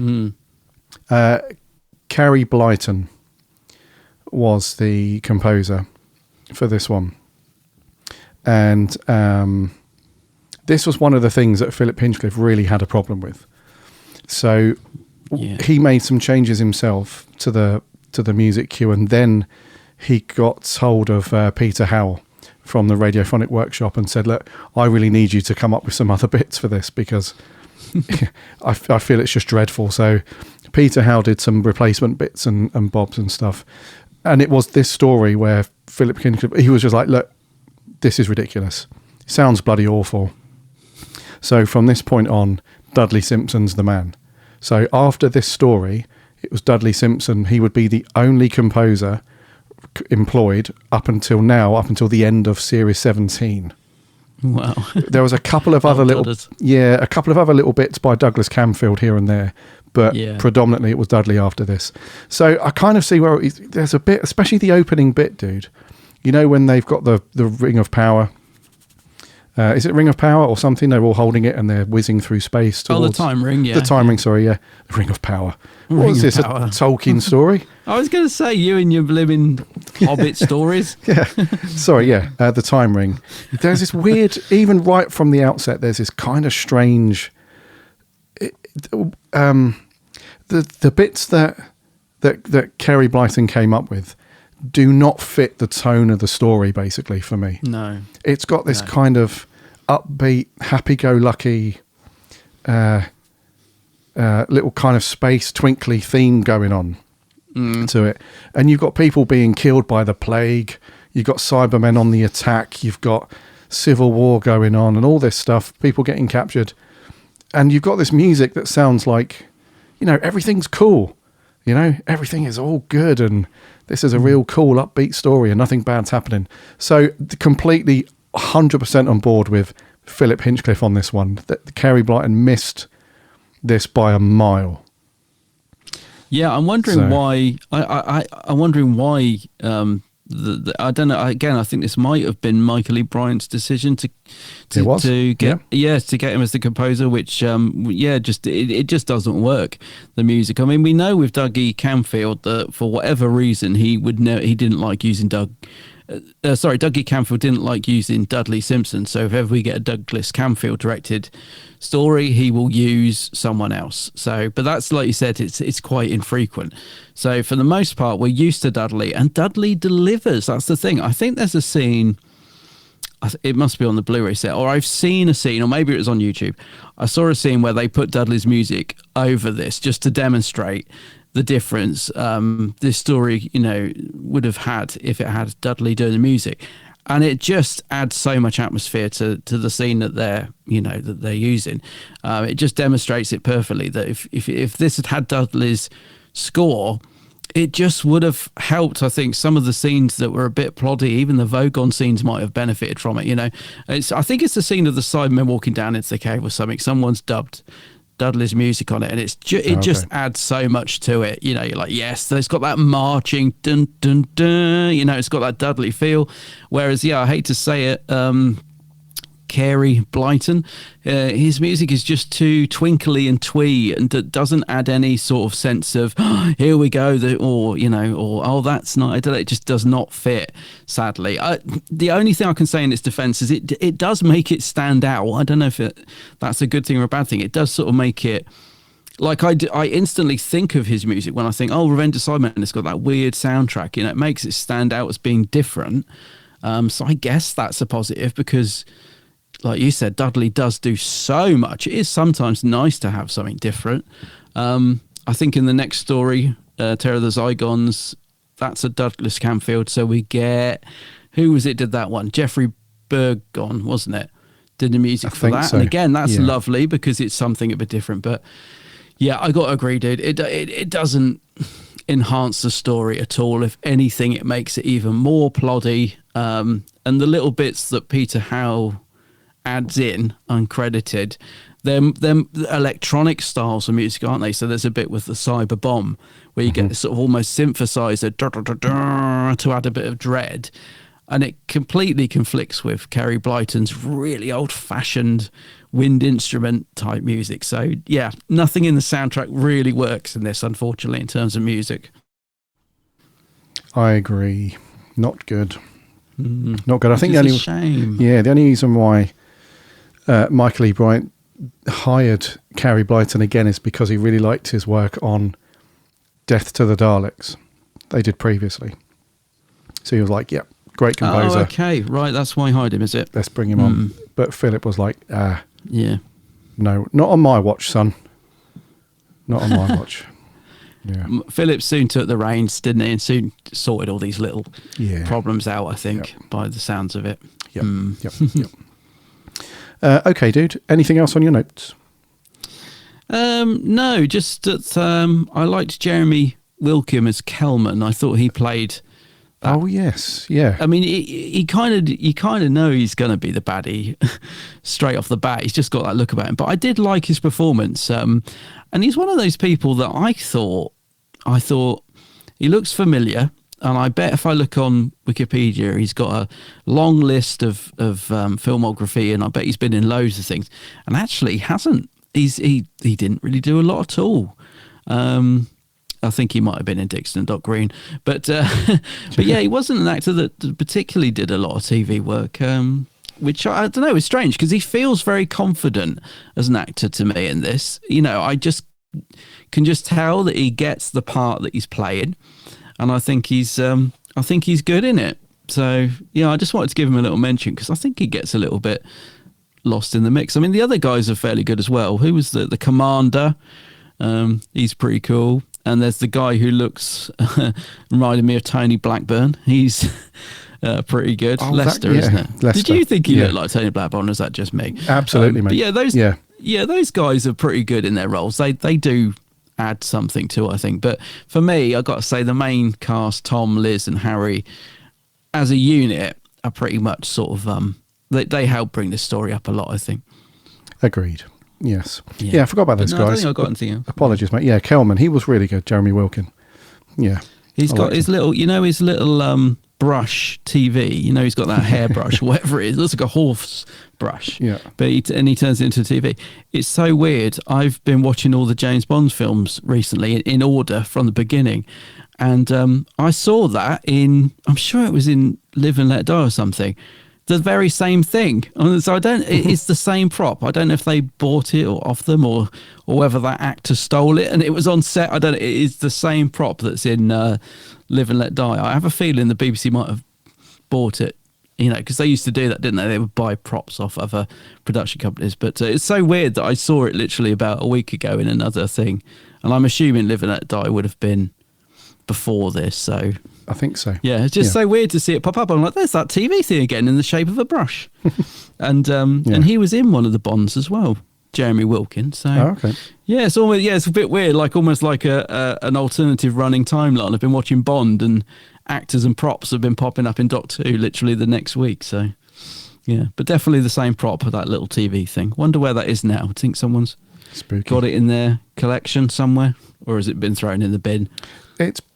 Carrie Blyton was the composer for this one. And this was one of the things that Philip Hinchcliffe really had a problem with. So he made some changes himself to the music cue, and then he got hold of Peter Howell from the Radiophonic Workshop and said, look, I really need you to come up with some other bits for this, because I feel it's just dreadful. So Peter Howell did some replacement bits and bobs and stuff. And it was this story where Philip Hinchcliffe, he was just like, look, this is ridiculous. It sounds bloody awful. So from this point on, Dudley Simpson's the man. So after this story, it was Dudley Simpson. He would be the only composer employed up until the end of Series 17. Wow. There was a couple of other little bits by Douglas Camfield here and there, but predominantly it was Dudley after this. So I kind of see where there's a bit, especially the opening bit, dude. When they've got the Ring of Power, Is it Ring of Power or something? They're all holding it and they're whizzing through space towards... Oh, the time ring, yeah. The time ring, sorry, yeah. The Ring of Power. What is this, a Tolkien story? I was going to say, you and your living Hobbit stories. Yeah. Sorry, yeah. The time ring. There's this weird, even right from the outset, there's this kind of strange... the bits that Kerry Blyton came up with do not fit the tone of the story, basically, for me. No. It's got this kind of upbeat, happy-go-lucky, little kind of space twinkly theme going on to it. And you've got people being killed by the plague. You've got Cybermen on the attack. You've got civil war going on and all this stuff, people getting captured. And you've got this music that sounds like, everything's cool. Everything is all good and this is a real cool upbeat story and nothing bad's happening. So completely 100% on board with Philip Hinchcliffe on this one. That Kerry Blyton missed this by a mile. Yeah, I'm wondering why. I'm wondering why. I don't know. Again, I think this might have been Michael E. Bryant's decision to get him as the composer, which it just doesn't work. The music. I mean, we know with Dougie Camfield that for whatever reason he didn't like using Dougie Camfield didn't like using Dudley Simpson. So if ever we get a Douglas Camfield directed story, he will use someone else. So, but that's, like you said, it's quite infrequent. So for the most part, we're used to Dudley, and Dudley delivers. That's the thing. I think there's a scene. It must be on the Blu-ray set, or I've seen a scene, or maybe it was on YouTube. I saw a scene where they put Dudley's music over this just to demonstrate the difference this story, would have had if it had Dudley doing the music, and it just adds so much atmosphere to the scene that they're using. It just demonstrates it perfectly that if this had Dudley's score, it just would have helped. I think some of the scenes that were a bit ploddy, even the Vogon scenes, might have benefited from it. I think it's the scene of the Cybermen walking down into the cave or something. Someone's dubbed Dudley's music on it, and it just adds so much to it. You're like, yes, it's got that marching dun dun dun. It's got that Dudley feel. Whereas, I hate to say it, Kerry Blyton, his music is just too twinkly and twee, and doesn't add any sort of sense of here we go, or that's not. It just does not fit. Sadly, the only thing I can say in its defence is it does make it stand out. I don't know if that's a good thing or a bad thing. It does sort of make it. Like I instantly think of his music when I think, Revenge of Cybermen. It's got that weird soundtrack. It makes it stand out as being different. So I guess that's a positive because, like you said, Dudley does do so much. It is sometimes nice to have something different. I think in the next story, Terror of the Zygons, that's a Douglas Camfield. So we get, who was it did that one? Jeffrey Burgon, wasn't it? Did the music for that. So. And again, that's lovely because it's something a bit different. But yeah, I got to agree, dude. It doesn't enhance the story at all. If anything, it makes it even more ploddy. And the little bits that Peter Howe adds in uncredited, them electronic styles of music, aren't they? So there's a bit with the cyber bomb where you get this sort of almost synthesizer to add a bit of dread, and it completely conflicts with Kerry Blyton's really old-fashioned wind instrument type music. So yeah, nothing in the soundtrack really works in this, unfortunately, in terms of music. I agree. Not good. Not good. I think it's a shame. Yeah, the only reason why Michael E. Bryant hired Kerry Blyton again is because he really liked his work on Death to the Daleks. They did previously. So he was like, yep, great composer. Oh, okay. Right, that's why I hired him, is it? Let's bring him on. But Philip was like, yeah. No, not on my watch, son. Not on my watch. Yeah. Philip soon took the reins, didn't he? And soon sorted all these little problems out, I think, by the sounds of it. Yep. Okay, dude. Anything else on your notes? No, just that I liked Jeremy Wilkham as Kelman. I thought he played. Oh yes, yeah. I mean, you kind of know he's going to be the baddie straight off the bat. He's just got that look about him. But I did like his performance, and he's one of those people that I thought he looks familiar. And I bet if I look on Wikipedia, he's got a long list of filmography, and I bet he's been in loads of things. And actually, he hasn't. He didn't really do a lot at all. I think he might have been in Dixon and Doc Green, but yeah, he wasn't an actor that particularly did a lot of TV work. Which I don't know is strange because he feels very confident as an actor to me in this. You know, I can just tell that he gets the part that he's playing, and I think he's good in it. So yeah, I just wanted to give him a little mention because I think he gets a little bit lost in the mix. I mean, the other guys are fairly good as well. Who was the commander? He's pretty cool. And there's the guy who looks reminded me of Tony Blackburn. He's pretty good. Lester, isn't it? Lester. Did you think he looked like Tony Blackburn, or is that just me? Absolutely, mate. Those guys are pretty good in their roles. They do add something to it, I think. But for me, I've got to say the main cast, Tom, Liz and Harry, as a unit, are pretty much sort of... They help bring this story up a lot, I think. Agreed. Yes. Yeah, I forgot about those guys. I don't think I got anything else. Apologies, mate. Yeah, Kelman, he was really good. Jeremy Wilkin. Yeah. He's got his little, his little brush TV. He's got that hairbrush, whatever it is. It looks like a horse brush. Yeah. But he turns it into a TV. It's so weird. I've been watching all the James Bond films recently in order from the beginning. And I saw that I'm sure it was in Live and Let Die or something. The very same thing. So it's the same prop. I don't know if they bought it or off them or whether that actor stole it and it was on set. I don't know. It is the same prop that's in Live and Let Die. I have a feeling the BBC might have bought it, because they used to do that, didn't they? They would buy props off other production companies. But it's so weird that I saw it literally about a week ago in another thing. And I'm assuming Live and Let Die would have been before this, so... I think so. Yeah, it's just so weird to see it pop up. I'm like, there's that TV thing again in the shape of a brush. And he was in one of the Bonds as well, Jeremy Wilkin. So okay. Yeah, it's a bit weird, almost like an alternative running timeline. I've been watching Bond and actors and props have been popping up in Doctor Who literally the next week. So yeah, but definitely the same prop of that little TV thing. Wonder where that is now. I think someone's got it in their collection somewhere, or has it been thrown in the bin?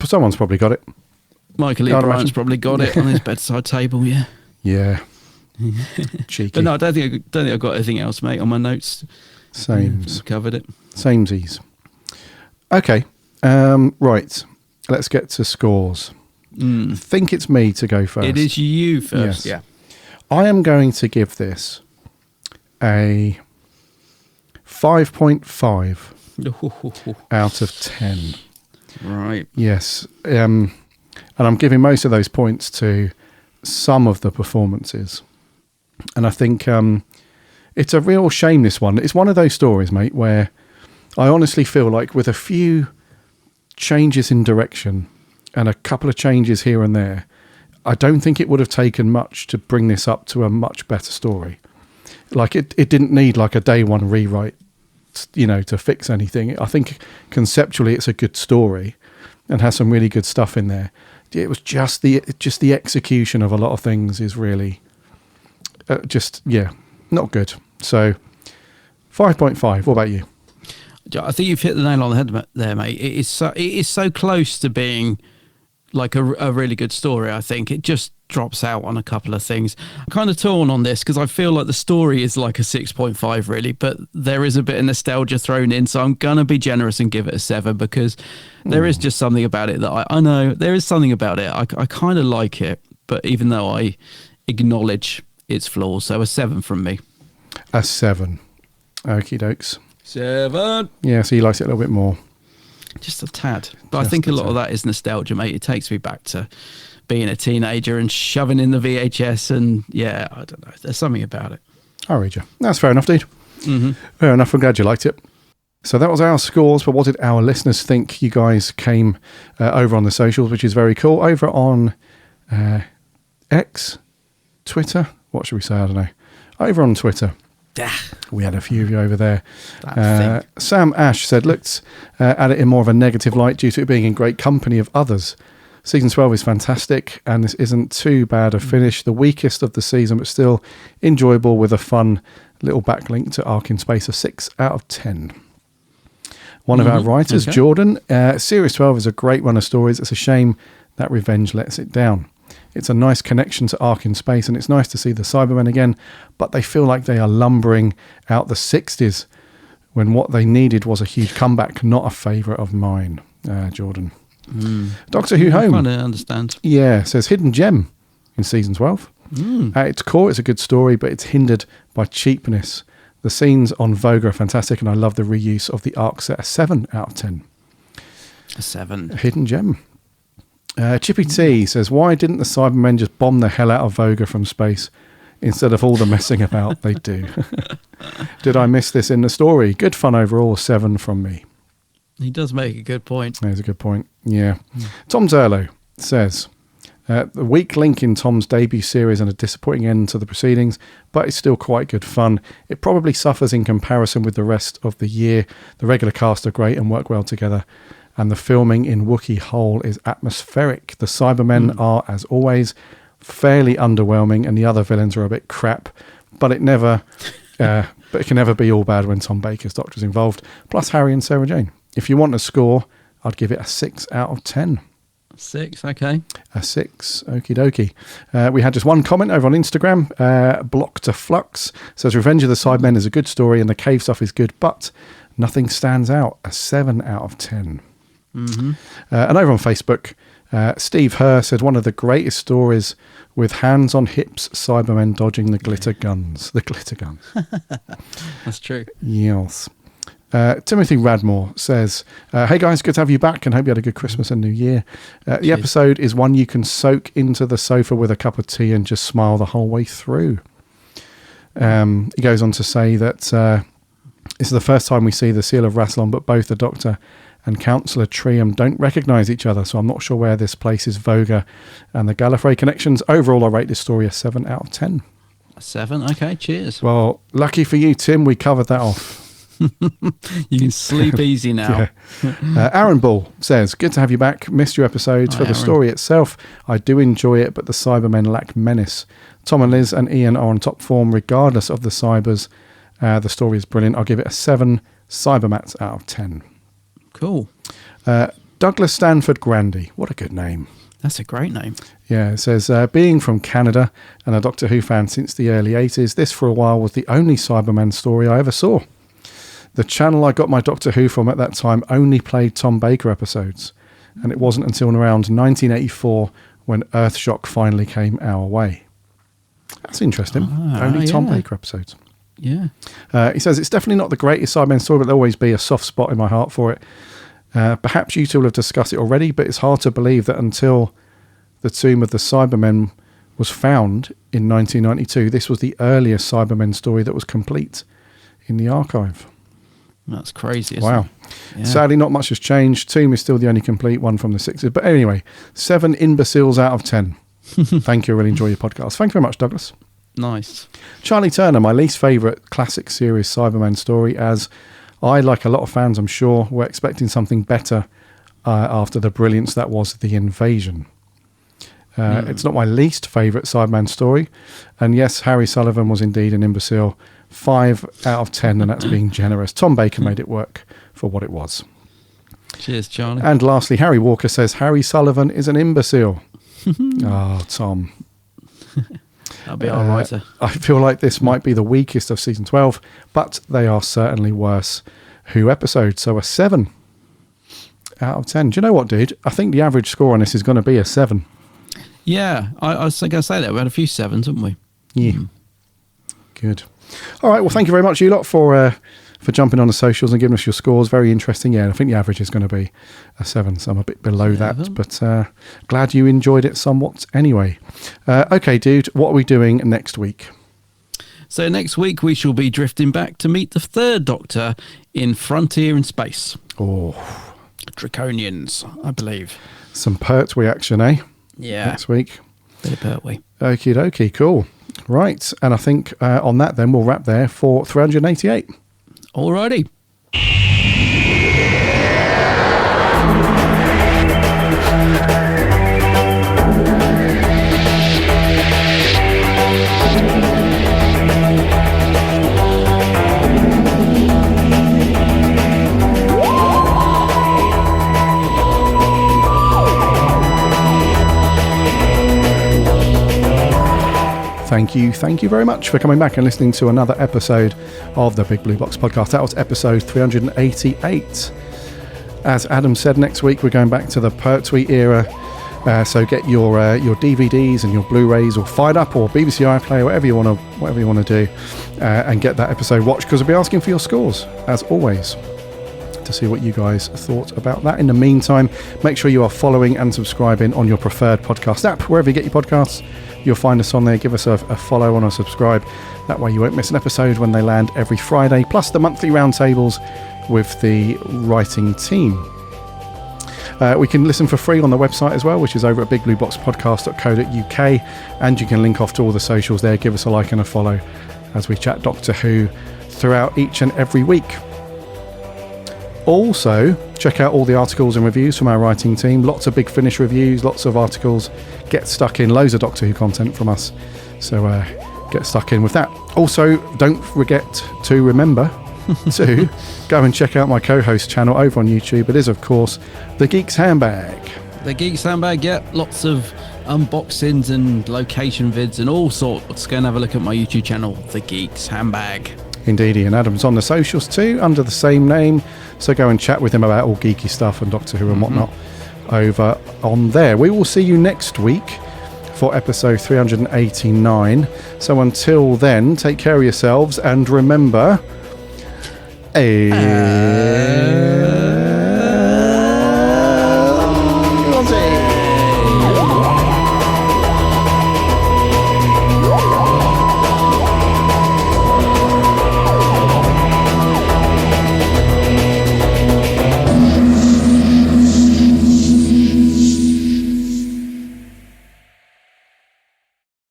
Someone's probably got it. Michael E. Bryant's probably got it on his bedside table, yeah. Yeah. Cheeky. But no, I don't think I've got anything else, mate, on my notes. Sames. Covered it. Samesies. Okay. Right. Let's get to scores. I think it's me to go first. It is you first, yes. Yeah. I am going to give this a 5.5 out of 10. Right. Yes. And I'm giving most of those points to some of the performances. And I think it's a real shame, this one. It's one of those stories, mate, where I honestly feel like with a few changes in direction and a couple of changes here and there, I don't think it would have taken much to bring this up to a much better story. Like it didn't need like a day one rewrite, to fix anything. I think conceptually it's a good story and has some really good stuff in there. It was just the execution of a lot of things is really not good. So 5.5. What about you? I think you've hit the nail on the head there, mate. It is so close to being like a really good story. I think it just drops out on a couple of things. I'm kind of torn on this because I feel like the story is like a 6.5 really, but there is a bit of nostalgia thrown in, so I'm gonna be generous and give it a 7 because there is just something about it that I know there is something about it. I kind of like it, but even though I acknowledge its flaws, so a 7 from me. A 7. Okie dokes. 7. Yeah, so he likes it a little bit more. Just a tad. But I think a lot of that is nostalgia, mate. It takes me back to being a teenager and shoving in the VHS and, yeah, I don't know. There's something about it. I'll read you. That's fair enough, dude. Mm-hmm. Fair enough. I'm glad you liked it. So that was our scores, but what did our listeners think? You guys came over on the socials, which is very cool. Over on X, Twitter. What should we say? I don't know. Over on Twitter. We had a few of you over there. Sam Ash said, looked at it in more of a negative light due to it being in great company of others. Season 12 is fantastic, and this isn't too bad a finish. The weakest of the season, but still enjoyable with a fun little backlink to Ark in Space, a 6 out of 10. One of our writers, Jordan, Series 12 is a great run of stories. It's a shame that revenge lets it down. It's a nice connection to Ark in Space, and it's nice to see the Cybermen again, but they feel like they are lumbering out the 60s when what they needed was a huge comeback, not a favourite of mine, Jordan. Doctor Who Home. I kind of understand. Yeah, says hidden gem in season 12. At its core, it's a good story, but it's hindered by cheapness. The scenes on Voga are fantastic, and I love the reuse of the Ark set. A 7 out of 10. A 7. A hidden gem. Chippy T says, why didn't the Cybermen just bomb the hell out of Voga from space instead of all the messing about they do? Did I miss this in the story? Good fun overall. 7 from me. He does make a good point. There's a good point. Yeah. Tom Zerlo says, the weak link in Tom's debut series and a disappointing end to the proceedings, but it's still quite good fun. It probably suffers in comparison with the rest of the year. The regular cast are great and work well together, and the filming in Wookiee Hole is atmospheric. The Cybermen are, as always, fairly underwhelming, and the other villains are a bit crap, but it never, but it can never be all bad when Tom Baker's Doctor's involved, plus Harry and Sarah Jane. If you want a score, I'd give it a 6 out of 10. 6, okay. A 6, okie dokie. We had just one comment over on Instagram. Block to Flux says, Revenge of the Cybermen is a good story and the cave stuff is good, but nothing stands out. A 7 out of 10. And over on Facebook, Steve Herr said, one of the greatest stories with hands on hips, Cybermen dodging the glitter guns. The glitter guns. That's true. Yes. Timothy Radmore says, hey guys, good to have you back and hope you had a good Christmas and New Year. The episode is one you can soak into the sofa with a cup of tea and just smile the whole way through. He goes on to say that this is the first time we see the Seal of Rassilon, but both the Doctor and Councillor Trium don't recognise each other, so I'm not sure where this places Voga and the Gallifrey connections. Overall, I rate this story a 7 out of 10. A 7, okay, cheers. Well, lucky for you, Tim, we covered that off. You can sleep easy now. Aaron Ball says, good to have you back. Missed your episodes. For the story itself, I do enjoy it, but the Cybermen lack menace. Tom and Liz and Ian are on top form regardless of the Cybers. The story is brilliant. I'll give it a 7 Cybermats out of 10. Cool. Douglas Stanford Grandy. What a good name. That's a great name. Yeah, it says, being from Canada and a Doctor Who fan since the early 80s, this for a while was the only Cyberman story I ever saw. The channel I got my Doctor Who from at that time only played Tom Baker episodes, and it wasn't until around 1984 when Earthshock finally came our way. That's interesting. Only Tom Baker episodes. Yeah. He says, it's definitely not the greatest Cybermen story, but there'll always be a soft spot in my heart for it. Perhaps you two will have discussed it already, but it's hard to believe that until the Tomb of the Cybermen was found in 1992, this was the earliest Cybermen story that was complete in the archive. That's crazy, wow. Yeah. Sadly, not much has changed. Tomb is still the only complete one from the 60s. But anyway, 7 imbeciles out of 10. Thank you. I really enjoy your podcast. Thank you very much, Douglas. Nice. Charlie Turner, my least favourite classic series Cyberman story, as I, like a lot of fans, I'm sure, were expecting something better after the brilliance that was The Invasion. It's not my least favourite Cyberman story. And yes, Harry Sullivan was indeed an imbecile. 5 out of 10, and that's being generous. Tom Baker made it work for what it was. Cheers, Charlie. And lastly, Harry Walker says, Harry Sullivan is an imbecile. Oh, Tom. That'll be our writer. I feel like this might be the weakest of season 12, but they are certainly worse Who episodes. So a 7 out of 10. Do you know what, dude? I think the average score on this is going to be a 7. Yeah, I was going to say that. We had a few 7s, haven't we? Yeah. Good. All right, well, thank you very much, you lot, for jumping on the socials and giving us your scores. Very interesting. Yeah, I think the average is going to be a 7, so I'm a bit below that, but glad you enjoyed it somewhat anyway. Okay, dude, what are we doing next week? So next week we shall be drifting back to meet the 3rd Doctor in Frontier in Space. Oh. Draconians, I believe. Some Pertwee action, eh? Yeah. Next week. Bit of Pertwee. Okie dokie, cool. Right, and I think on that then we'll wrap there for 388. Alrighty. thank you very much for coming back and listening to another episode of the Big Blue Box podcast. That was episode 388. As Adam said, next week we're going back to the Pertwee era. So get your DVDs and your Blu-rays, or Fired Up, or BBC iPlayer, whatever you want to do, and get that episode watched, because I'll be asking for your scores as always to see what you guys thought about that. In the meantime, make sure you are following and subscribing on your preferred podcast app. Wherever you get your podcasts, you'll find us on there. Give us a follow and a subscribe. That way you won't miss an episode when they land every Friday, plus the monthly roundtables with the writing team. We can listen for free on the website as well, which is over at bigblueboxpodcast.co.uk, and you can link off to all the socials there. Give us a like and a follow as we chat Doctor Who throughout each and every week. Also, check out all the articles and reviews from our writing team. Lots of Big Finish reviews, lots of articles. Get stuck in, loads of Doctor Who content from us. So get stuck in with that. Also, don't forget to remember to go and check out my co-host channel over on YouTube. It is, of course, The Geek's Handbag. The Geek's Handbag, yeah. Lots of unboxings and location vids and all sorts. Go and have a look at my YouTube channel, The Geek's Handbag. Indeedy, and Adam's on the socials too, under the same name. So go and chat with him about all geeky stuff and Doctor Who and whatnot over on there. We will see you next week for episode 389. So until then, take care of yourselves and remember...